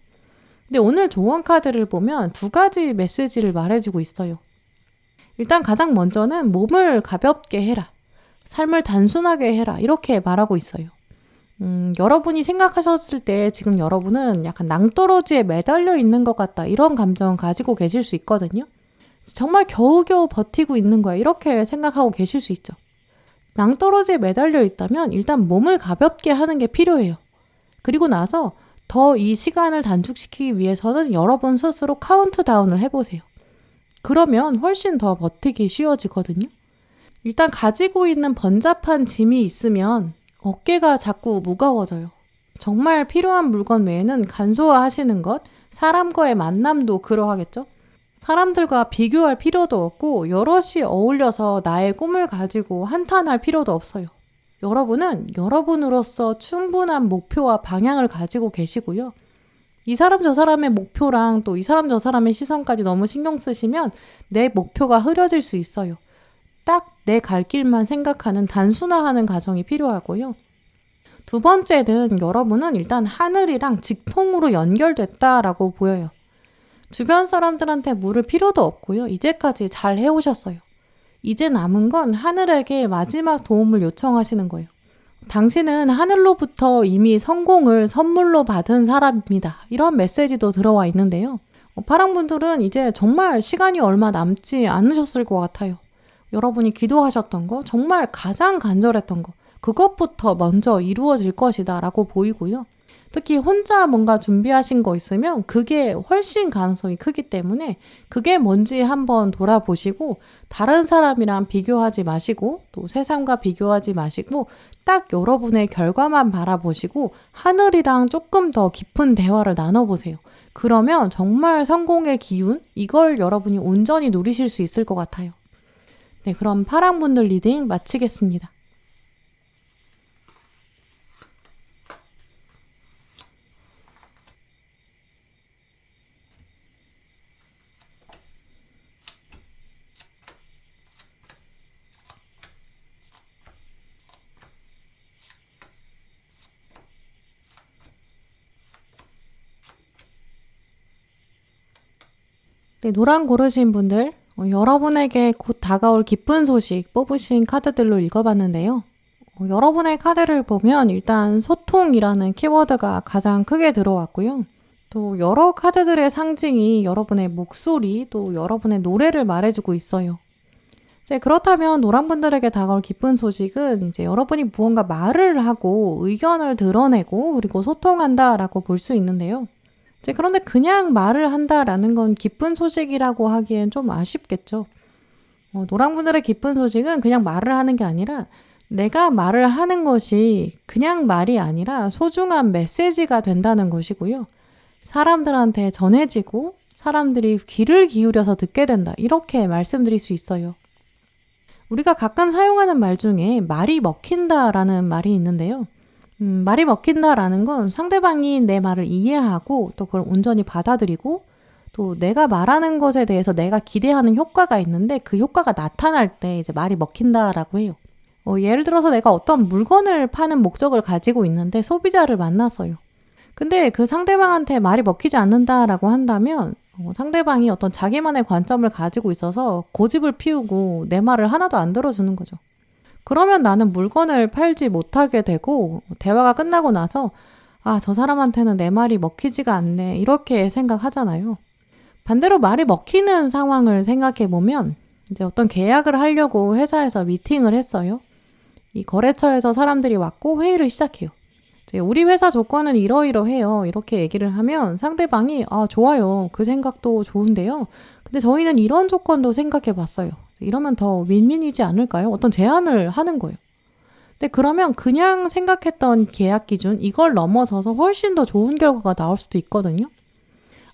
A: 근데 오늘 조언 카드를 보면 두 가지 메시지를 말해주고 있어요. 일단 가장 먼저는 몸을 가볍게 해라. 삶을 단순하게 해라. 이렇게 말하고 있어요. 여러분이 생각하셨을 때 지금 여러분은 약간 낭떠러지에 매달려 있는 것 같다. 이런 감정 가지고 계실 수 있거든요. 정말 겨우겨우 버티고 있는 거야. 이렇게 생각하고 계실 수 있죠. 낭떠러지에 매달려 있다면 일단 몸을 가볍게 하는 게 필요해요. 그리고 나서 더 이 시간을 단축시키기 위해서는 여러분 스스로 카운트다운을 해보세요. 그러면 훨씬 더 버티기 쉬워지거든요. 일단 가지고 있는 번잡한 짐이 있으면 어깨가 자꾸 무거워져요. 정말 필요한 물건 외에는 간소화하시는 것, 사람과의 만남도 그러하겠죠? 사람들과 비교할 필요도 없고 여럿이 어울려서 나의 꿈을 가지고 한탄할 필요도 없어요. 여러분은 여러분으로서 충분한 목표와 방향을 가지고 계시고요. 이 사람 저 사람의 목표랑 또 이 사람 저 사람의 시선까지 너무 신경 쓰시면 내 목표가 흐려질 수 있어요. 딱 내 갈 길만 생각하는 단순화하는 과정이 필요하고요. 두 번째는 여러분은 일단 하늘이랑 직통으로 연결됐다라고 보여요. 주변 사람들한테 물을 필요도 없고요. 이제까지 잘 해오셨어요. 이제 남은 건 하늘에게 마지막 도움을 요청하시는 거예요. 당신은 하늘로부터 이미 성공을 선물로 받은 사람입니다. 이런 메시지도 들어와 있는데요. 파랑분들은 이제 정말 시간이 얼마 남지 않으셨을 것 같아요. 여러분이 기도하셨던 거, 정말 가장 간절했던 거, 그것부터 먼저 이루어질 것이다 라고 보이고요. 특히 혼자 뭔가 준비하신 거 있으면 그게 훨씬 가능성이 크기 때문에 그게 뭔지 한번 돌아보시고 다른 사람이랑 비교하지 마시고 또 세상과 비교하지 마시고 딱 여러분의 결과만 바라보시고 하늘이랑 조금 더 깊은 대화를 나눠보세요. 그러면 정말 성공의 기운, 이걸 여러분이 온전히 누리실 수 있을 것 같아요. 네, 그럼 파랑분들 리딩 마치겠습니다. 네, 노란 고르신 분들, 여러분에게 곧 다가올 기쁜 소식 뽑으신 카드들로 읽어봤는데요. 여러분의 카드를 보면 일단 소통이라는 키워드가 가장 크게 들어왔고요. 또 여러 카드들의 상징이 여러분의 목소리, 또 여러분의 노래를 말해주고 있어요. 이제 그렇다면 노란분들에게 다가올 기쁜 소식은 이제 여러분이 무언가 말을 하고 의견을 드러내고 그리고 소통한다라고 볼 수 있는데요. 이제 그런데 그냥 말을 한다라는 건 기쁜 소식이라고 하기엔 좀 아쉽겠죠. 노랑분들의 기쁜 소식은 그냥 말을 하는 게 아니라 내가 말을 하는 것이 그냥 말이 아니라 소중한 메시지가 된다는 것이고요. 사람들한테 전해지고 사람들이 귀를 기울여서 듣게 된다. 이렇게 말씀드릴 수 있어요. 우리가 가끔 사용하는 말 중에 말이 먹힌다라는 말이 있는데요. 말이 먹힌다라는 건 상대방이 내 말을 이해하고 또 그걸 온전히 받아들이고 또 내가 말하는 것에 대해서 내가 기대하는 효과가 있는데 그 효과가 나타날 때 이제 말이 먹힌다라고 해요. 예를 들어서 내가 어떤 물건을 파는 목적을 가지고 있는데 소비자를 만났어요. 근데 그 상대방한테 말이 먹히지 않는다라고 한다면 상대방이 어떤 자기만의 관점을 가지고 있어서 고집을 피우고 내 말을 하나도 안 들어주는 거죠. 그러면 나는 물건을 팔지 못하게 되고 대화가 끝나고 나서 저 사람한테는 내 말이 먹히지가 않네 이렇게 생각하잖아요. 반대로 말이 먹히는 상황을 생각해보면 이제 어떤 계약을 하려고 회사에서 미팅을 했어요. 이 거래처에서 사람들이 왔고 회의를 시작해요. 이제 우리 회사 조건은 이러이러해요. 이렇게 얘기를 하면 상대방이 좋아요. 그 생각도 좋은데요. 근데 저희는 이런 조건도 생각해봤어요. 이러면 더 윈윈이지 않을까요? 어떤 제안을 하는 거예요. 근데 그러면 그냥 생각했던 계약 기준 이걸 넘어서서 훨씬 더 좋은 결과가 나올 수도 있거든요.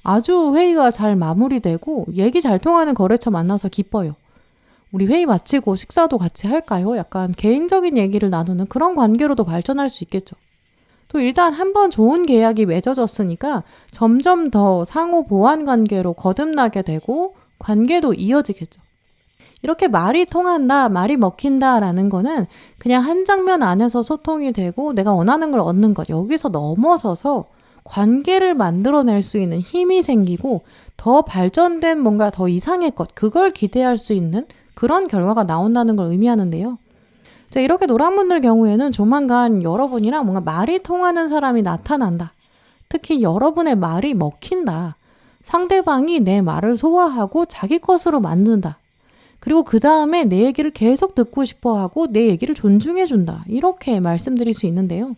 A: 아주 회의가 잘 마무리되고 얘기 잘 통하는 거래처 만나서 기뻐요. 우리 회의 마치고 식사도 같이 할까요? 약간 개인적인 얘기를 나누는 그런 관계로도 발전할 수 있겠죠. 또 일단 한번 좋은 계약이 맺어졌으니까 점점 더 상호 보완 관계로 거듭나게 되고 관계도 이어지겠죠. 이렇게 말이 통한다, 말이 먹힌다라는 거는 그냥 한 장면 안에서 소통이 되고 내가 원하는 걸 얻는 것, 여기서 넘어서서 관계를 만들어낼 수 있는 힘이 생기고 더 발전된 뭔가 더 이상의 것, 그걸 기대할 수 있는 그런 결과가 나온다는 걸 의미하는데요. 자, 이렇게 노란분들 경우에는 조만간 여러분이랑 뭔가 말이 통하는 사람이 나타난다. 특히 여러분의 말이 먹힌다. 상대방이 내 말을 소화하고 자기 것으로 만든다. 그리고 그 다음에 내 얘기를 계속 듣고 싶어하고 내 얘기를 존중해준다. 이렇게 말씀드릴 수 있는데요.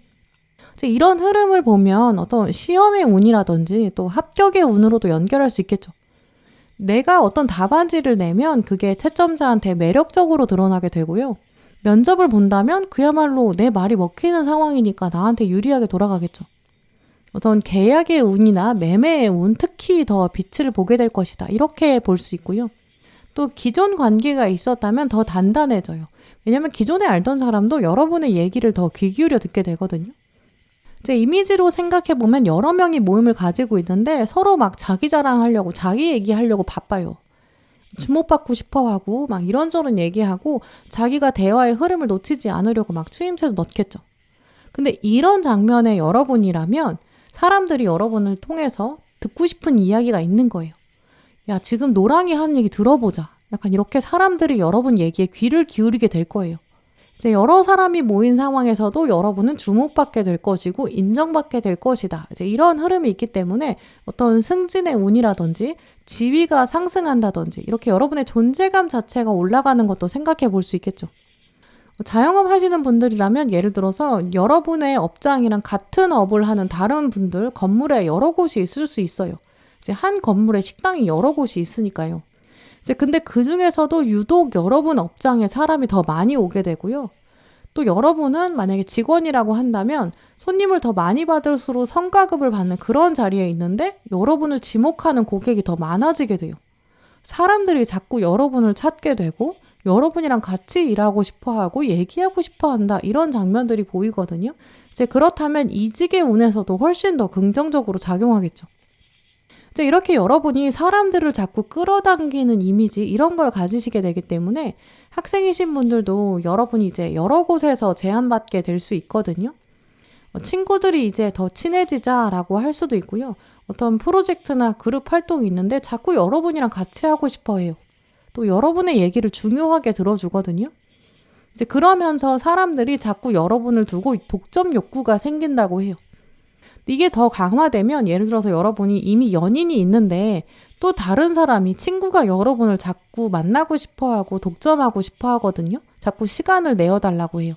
A: 이런 흐름을 보면 어떤 시험의 운이라든지 또 합격의 운으로도 연결할 수 있겠죠. 내가 어떤 답안지를 내면 그게 채점자한테 매력적으로 드러나게 되고요. 면접을 본다면 그야말로 내 말이 먹히는 상황이니까 나한테 유리하게 돌아가겠죠. 어떤 계약의 운이나 매매의 운, 특히 더 빛을 보게 될 것이다. 이렇게 볼 수 있고요. 또 기존 관계가 있었다면 더 단단해져요. 왜냐면 기존에 알던 사람도 여러분의 얘기를 더 귀 기울여 듣게 되거든요. 제 이미지로 생각해보면 여러 명이 모임을 가지고 있는데 서로 막 자기 자랑하려고, 자기 얘기하려고 바빠요. 주목받고 싶어하고 막 이런저런 얘기하고 자기가 대화의 흐름을 놓치지 않으려고 막 추임새도 넣겠죠. 근데 이런 장면에 여러분이라면 사람들이 여러분을 통해서 듣고 싶은 이야기가 있는 거예요. 야, 지금 노랑이 하는 얘기 들어보자. 약간 이렇게 사람들이 여러분 얘기에 귀를 기울이게 될 거예요. 이제 여러 사람이 모인 상황에서도 여러분은 주목받게 될 것이고 인정받게 될 것이다. 이제 이런 흐름이 있기 때문에 어떤 승진의 운이라든지 지위가 상승한다든지 이렇게 여러분의 존재감 자체가 올라가는 것도 생각해 볼 수 있겠죠. 자영업 하시는 분들이라면 예를 들어서 여러분의 업장이랑 같은 업을 하는 다른 분들 건물에 여러 곳이 있을 수 있어요. 이제 한 건물에 식당이 여러 곳이 있으니까요. 이제 근데 그 중에서도 유독 여러분 업장에 사람이 더 많이 오게 되고요. 또 여러분은 만약에 직원이라고 한다면 손님을 더 많이 받을수록 성과급을 받는 그런 자리에 있는데 여러분을 지목하는 고객이 더 많아지게 돼요. 사람들이 자꾸 여러분을 찾게 되고 여러분이랑 같이 일하고 싶어하고 얘기하고 싶어한다. 이런 장면들이 보이거든요. 이제 그렇다면 이직의 운에서도 훨씬 더 긍정적으로 작용하겠죠. 이제 이렇게 여러분이 사람들을 자꾸 끌어당기는 이미지 이런 걸 가지시게 되기 때문에 학생이신 분들도 여러분이 이제 여러 곳에서 제안받게 될 수 있거든요. 친구들이 이제 더 친해지자라고 할 수도 있고요. 어떤 프로젝트나 그룹 활동이 있는데 자꾸 여러분이랑 같이 하고 싶어 해요. 또 여러분의 얘기를 중요하게 들어주거든요. 이제 그러면서 사람들이 자꾸 여러분을 두고 독점 욕구가 생긴다고 해요. 이게 더 강화되면 예를 들어서 여러분이 이미 연인이 있는데 또 다른 사람이 친구가 여러분을 자꾸 만나고 싶어하고 독점하고 싶어 하거든요. 자꾸 시간을 내어달라고 해요.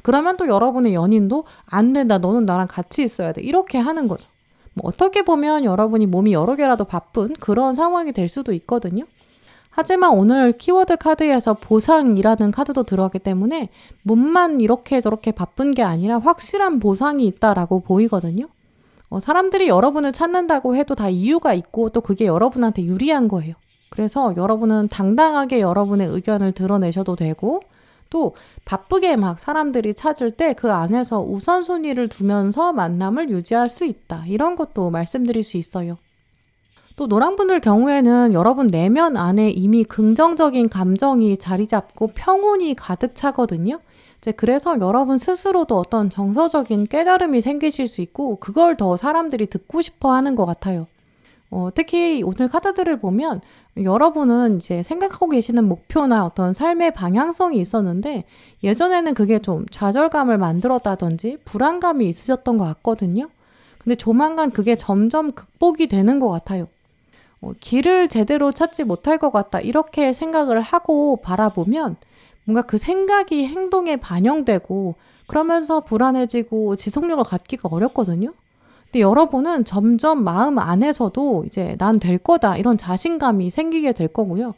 A: 그러면 또 여러분의 연인도 안 된다. 너는 나랑 같이 있어야 돼. 이렇게 하는 거죠. 뭐 어떻게 보면 여러분이 몸이 여러 개라도 바쁜 그런 상황이 될 수도 있거든요. 하지만 오늘 키워드 카드에서 보상이라는 카드도 들어가기 때문에 몸만 이렇게 저렇게 바쁜 게 아니라 확실한 보상이 있다라고 보이거든요. 사람들이 여러분을 찾는다고 해도 다 이유가 있고 또 그게 여러분한테 유리한 거예요. 그래서 여러분은 당당하게 여러분의 의견을 드러내셔도 되고 또 바쁘게 막 사람들이 찾을 때 그 안에서 우선순위를 두면서 만남을 유지할 수 있다. 이런 것도 말씀드릴 수 있어요. 또 노랑분들 경우에는 여러분 내면 안에 이미 긍정적인 감정이 자리 잡고 평온이 가득 차거든요. 이제 그래서 여러분 스스로도 어떤 정서적인 깨달음이 생기실 수 있고 그걸 더 사람들이 듣고 싶어 하는 것 같아요. 특히 오늘 카드들을 보면 여러분은 이제 생각하고 계시는 목표나 어떤 삶의 방향성이 있었는데 예전에는 그게 좀 좌절감을 만들었다든지 불안감이 있으셨던 것 같거든요. 근데 조만간 그게 점점 극복이 되는 것 같아요. 길을 제대로 찾지 못할 것 같다 이렇게 생각을 하고 바라보면 뭔가 그 생각이 행동에 반영되고 그러면서 불안해지고 지속력을 갖기가 어렵거든요. 근데 여러분은 점점 마음 안에서도 이제 난 될 거다 이런 자신감이 생기게 될 거고요.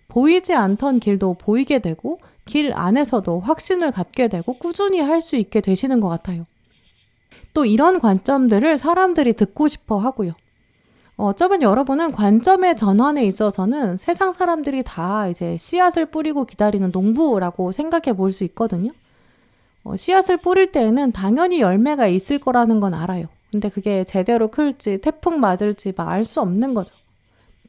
A: 보이지 않던 길도 보이게 되고 길 안에서도 확신을 갖게 되고 꾸준히 할 수 있게 되시는 것 같아요. 또 이런 관점들을 사람들이 듣고 싶어 하고요. 어쩌면 여러분은 관점의 전환에 있어서는 세상 사람들이 다 이제 씨앗을 뿌리고 기다리는 농부라고 생각해 볼 수 있거든요. 씨앗을 뿌릴 때에는 당연히 열매가 있을 거라는 건 알아요. 근데 그게 제대로 클지 태풍 맞을지 막 알 수 없는 거죠.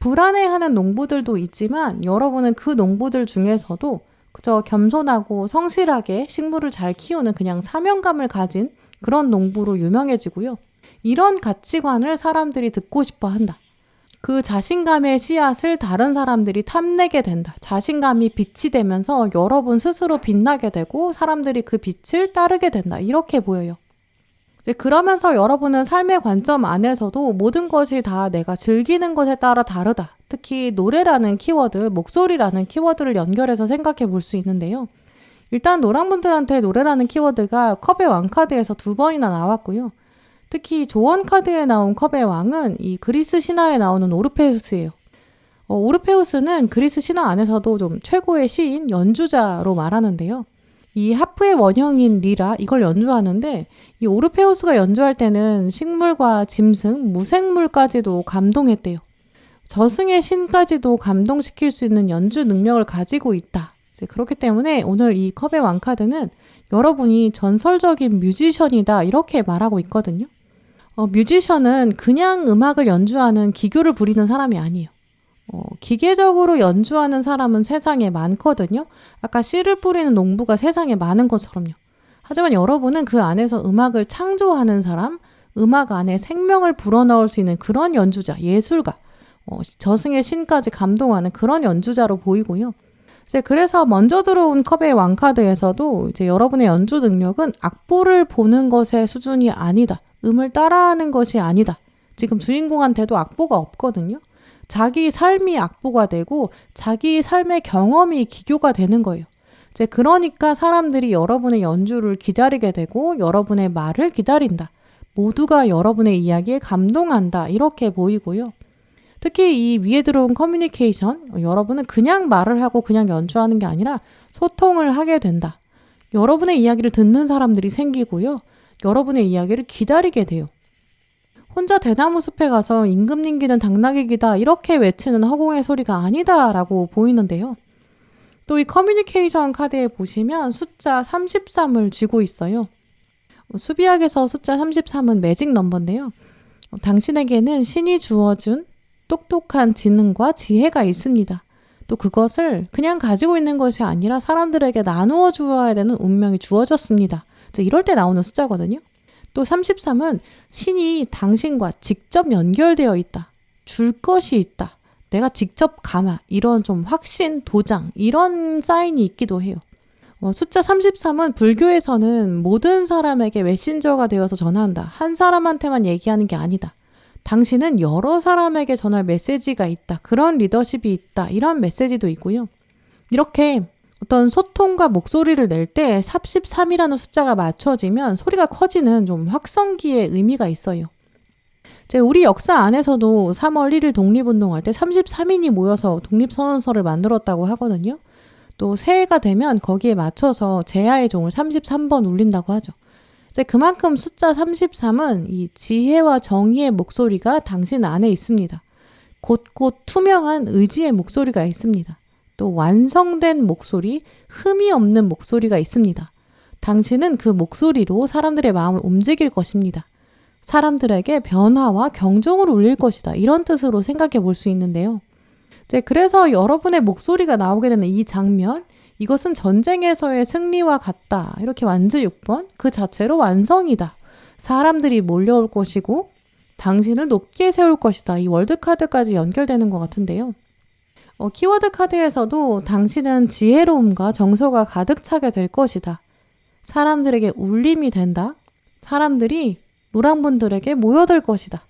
A: 불안해하는 농부들도 있지만 여러분은 그 농부들 중에서도 그저 겸손하고 성실하게 식물을 잘 키우는 그냥 사명감을 가진 그런 농부로 유명해지고요. 이런 가치관을 사람들이 듣고 싶어 한다. 그 자신감의 씨앗을 다른 사람들이 탐내게 된다. 자신감이 빛이 되면서 여러분 스스로 빛나게 되고 사람들이 그 빛을 따르게 된다. 이렇게 보여요. 이제 그러면서 여러분은 삶의 관점 안에서도 모든 것이 다 내가 즐기는 것에 따라 다르다. 특히 노래라는 키워드, 목소리라는 키워드를 연결해서 생각해 볼 수 있는데요. 일단 노랑분들한테 노래라는 키워드가 컵의 왕 카드에서 2번이나 나왔고요. 특히 조언 카드에 나온 컵의 왕은 이 그리스 신화에 나오는 오르페우스예요. 오르페우스는 그리스 신화 안에서도 좀 최고의 시인, 연주자로 말하는데요. 이 하프의 원형인 리라 이걸 연주하는데 이 오르페우스가 연주할 때는 식물과 짐승, 무생물까지도 감동했대요. 저승의 신까지도 감동시킬 수 있는 연주 능력을 가지고 있다. 이제 그렇기 때문에 오늘 이 컵의 왕카드는 여러분이 전설적인 뮤지션이다 이렇게 말하고 있거든요. 뮤지션은 그냥 음악을 연주하는 기교를 부리는 사람이 아니에요. 기계적으로 연주하는 사람은 세상에 많거든요. 아까 씨를 뿌리는 농부가 세상에 많은 것처럼요. 하지만 여러분은 그 안에서 음악을 창조하는 사람, 음악 안에 생명을 불어넣을 수 있는 그런 연주자, 예술가, 저승의 신까지 감동하는 그런 연주자로 보이고요. 이제 그래서 먼저 들어온 컵의 왕카드에서도 이제 여러분의 연주 능력은 악보를 보는 것의 수준이 아니다. 음을 따라하는 것이 아니다. 지금 주인공한테도 악보가 없거든요. 자기 삶이 악보가 되고 자기 삶의 경험이 기교가 되는 거예요. 이제 그러니까 사람들이 여러분의 연주를 기다리게 되고 여러분의 말을 기다린다. 모두가 여러분의 이야기에 감동한다. 이렇게 보이고요. 특히 이 위에 들어온 커뮤니케이션, 여러분은 그냥 말을 하고 그냥 연주하는 게 아니라 소통을 하게 된다. 여러분의 이야기를 듣는 사람들이 생기고요. 여러분의 이야기를 기다리게 돼요. 혼자 대나무 숲에 가서 임금님기는 당나귀기다 이렇게 외치는 허공의 소리가 아니다라고 보이는데요. 또 이 커뮤니케이션 카드에 보시면 숫자 33을 쥐고 있어요. 수비학에서 숫자 33은 매직 넘버인데요. 당신에게는 신이 주어준 똑똑한 지능과 지혜가 있습니다. 또 그것을 그냥 가지고 있는 것이 아니라 사람들에게 나누어 주어야 되는 운명이 주어졌습니다. 이럴 때 나오는 숫자거든요. 또 33은 신이 당신과 직접 연결되어 있다. 줄 것이 있다. 내가 직접 감아. 이런 좀 확신, 도장 이런 사인이 있기도 해요. 숫자 33은 불교에서는 모든 사람에게 메신저가 되어서 전한다. 한 사람한테만 얘기하는 게 아니다. 당신은 여러 사람에게 전할 메시지가 있다. 그런 리더십이 있다. 이런 메시지도 있고요. 이렇게 어떤 소통과 목소리를 낼 때 33이라는 숫자가 맞춰지면 소리가 커지는 좀 확성기의 의미가 있어요. 우리 역사 안에서도 3월 1일 독립운동할 때 33인이 모여서 독립선언서를 만들었다고 하거든요. 또 새해가 되면 거기에 맞춰서 제야의 종을 33번 울린다고 하죠. 그만큼 숫자 33은 이 지혜와 정의의 목소리가 당신 안에 있습니다. 곳곳 투명한 의지의 목소리가 있습니다. 또 완성된 목소리, 흠이 없는 목소리가 있습니다. 당신은 그 목소리로 사람들의 마음을 움직일 것입니다. 사람들에게 변화와 경종을 울릴 것이다. 이런 뜻으로 생각해 볼 수 있는데요. 그래서 여러분의 목소리가 나오게 되는 이 장면, 이것은 전쟁에서의 승리와 같다. 이렇게 완즈 6번, 그 자체로 완성이다. 사람들이 몰려올 것이고 당신을 높게 세울 것이다. 이 월드카드까지 연결되는 것 같은데요. 키워드 카드에서도 당신은 지혜로움과 정서가 가득 차게 될 것이다. 사람들에게 울림이 된다. 사람들이 노랑분들에게 모여들 것이다.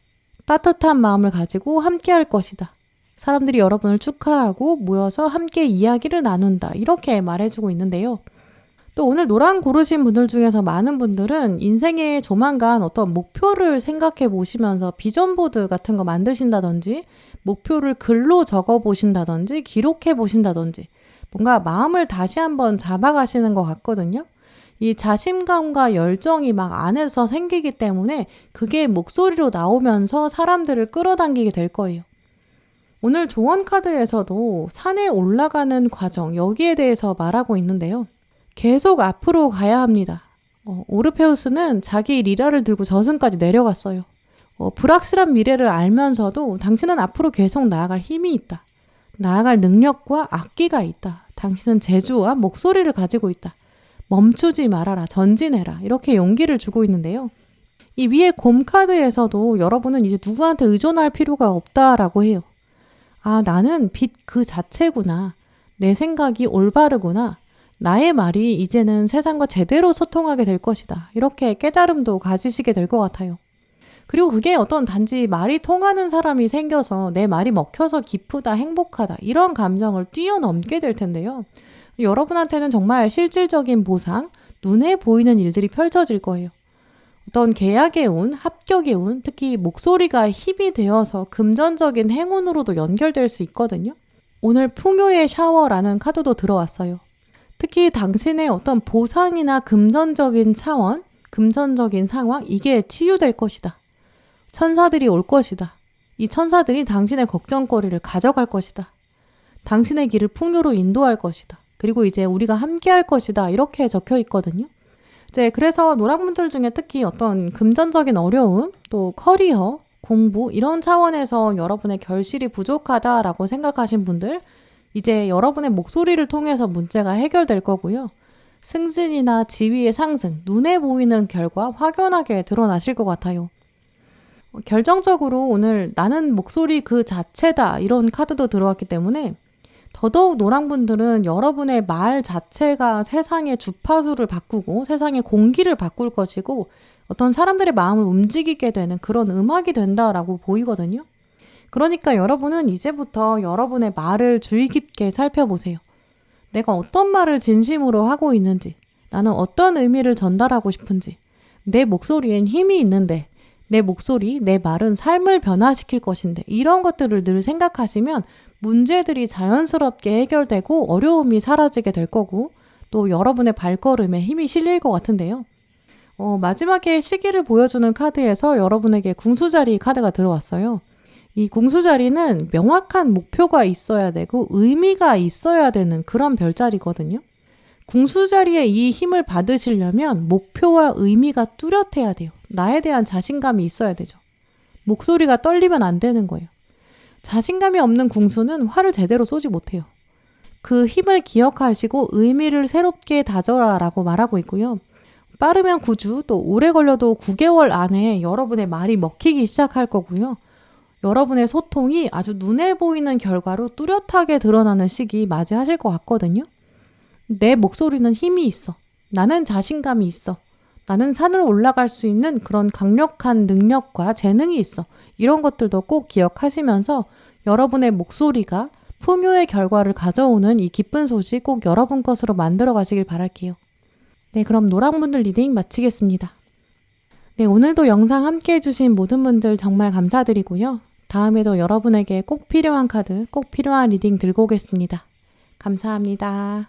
A: 따뜻한 마음을 가지고 함께 할 것이다. 사람들이 여러분을 축하하고 모여서 함께 이야기를 나눈다. 이렇게 말해주고 있는데요. 또 오늘 노랑 고르신 분들 중에서 많은 분들은 인생에 조만간 어떤 목표를 생각해 보시면서 비전보드 같은 거 만드신다든지 목표를 글로 적어 보신다든지 기록해 보신다든지 뭔가 마음을 다시 한번 잡아가시는 것 같거든요. 이 자신감과 열정이 막 안에서 생기기 때문에 그게 목소리로 나오면서 사람들을 끌어당기게 될 거예요. 오늘 조언 카드에서도 산에 올라가는 과정, 여기에 대해서 말하고 있는데요. 계속 앞으로 가야 합니다. 오르페우스는 자기 리라를 들고 저승까지 내려갔어요. 불확실한 미래를 알면서도 당신은 앞으로 계속 나아갈 힘이 있다. 나아갈 능력과 악기가 있다. 당신은 재주와 목소리를 가지고 있다. 멈추지 말아라, 전진해라. 이렇게 용기를 주고 있는데요. 이 위에 곰 카드에서도 여러분은 이제 누구한테 의존할 필요가 없다라고 해요. 아, 나는 빛 그 자체구나. 내 생각이 올바르구나. 나의 말이 이제는 세상과 제대로 소통하게 될 것이다. 이렇게 깨달음도 가지시게 될 것 같아요. 그리고 그게 어떤 단지 말이 통하는 사람이 생겨서 내 말이 먹혀서 기쁘다, 행복하다 이런 감정을 뛰어넘게 될 텐데요. 여러분한테는 정말 실질적인 보상, 눈에 보이는 일들이 펼쳐질 거예요. 어떤 계약의 운, 합격의 운, 특히 목소리가 힘이 되어서 금전적인 행운으로도 연결될 수 있거든요. 오늘 풍요의 샤워라는 카드도 들어왔어요. 특히 당신의 어떤 보상이나 금전적인 차원, 금전적인 상황, 이게 치유될 것이다. 천사들이 올 것이다. 이 천사들이 당신의 걱정거리를 가져갈 것이다. 당신의 길을 풍요로 인도할 것이다. 그리고 이제 우리가 함께 할 것이다. 이렇게 적혀 있거든요. 이제 그래서 노랑분들 중에 특히 어떤 금전적인 어려움, 또 커리어, 공부 이런 차원에서 여러분의 결실이 부족하다라고 생각하신 분들, 이제 여러분의 목소리를 통해서 문제가 해결될 거고요. 승진이나 지위의 상승, 눈에 보이는 결과 확연하게 드러나실 것 같아요. 결정적으로 오늘 나는 목소리 그 자체다 이런 카드도 들어왔기 때문에 더더욱 노랑분들은 여러분의 말 자체가 세상의 주파수를 바꾸고 세상의 공기를 바꿀 것이고 어떤 사람들의 마음을 움직이게 되는 그런 음악이 된다라고 보이거든요. 그러니까 여러분은 이제부터 여러분의 말을 주의 깊게 살펴보세요. 내가 어떤 말을 진심으로 하고 있는지, 나는 어떤 의미를 전달하고 싶은지, 내 목소리엔 힘이 있는데 내 목소리, 내 말은 삶을 변화시킬 것인데 이런 것들을 늘 생각하시면 문제들이 자연스럽게 해결되고 어려움이 사라지게 될 거고 또 여러분의 발걸음에 힘이 실릴 것 같은데요. 마지막에 시기를 보여주는 카드에서 여러분에게 궁수자리 카드가 들어왔어요. 이 궁수자리는 명확한 목표가 있어야 되고 의미가 있어야 되는 그런 별자리거든요. 궁수자리에 이 힘을 받으시려면 목표와 의미가 뚜렷해야 돼요. 나에 대한 자신감이 있어야 되죠. 목소리가 떨리면 안 되는 거예요. 자신감이 없는 궁수는 화를 제대로 쏘지 못해요. 그 힘을 기억하시고 의미를 새롭게 다져라 라고 말하고 있고요. 빠르면 9주, 또 오래 걸려도 9개월 안에 여러분의 말이 먹히기 시작할 거고요. 여러분의 소통이 아주 눈에 보이는 결과로 뚜렷하게 드러나는 시기 맞이하실 것 같거든요. 내 목소리는 힘이 있어. 나는 자신감이 있어. 나는 산을 올라갈 수 있는 그런 강력한 능력과 재능이 있어. 이런 것들도 꼭 기억하시면서 여러분의 목소리가 풍요의 결과를 가져오는 이 기쁜 소식 꼭 여러분 것으로 만들어 가시길 바랄게요. 네, 그럼 노랑분들 리딩 마치겠습니다. 네, 오늘도 영상 함께 해주신 모든 분들 정말 감사드리고요. 다음에도 여러분에게 꼭 필요한 카드, 꼭 필요한 리딩 들고 오겠습니다. 감사합니다.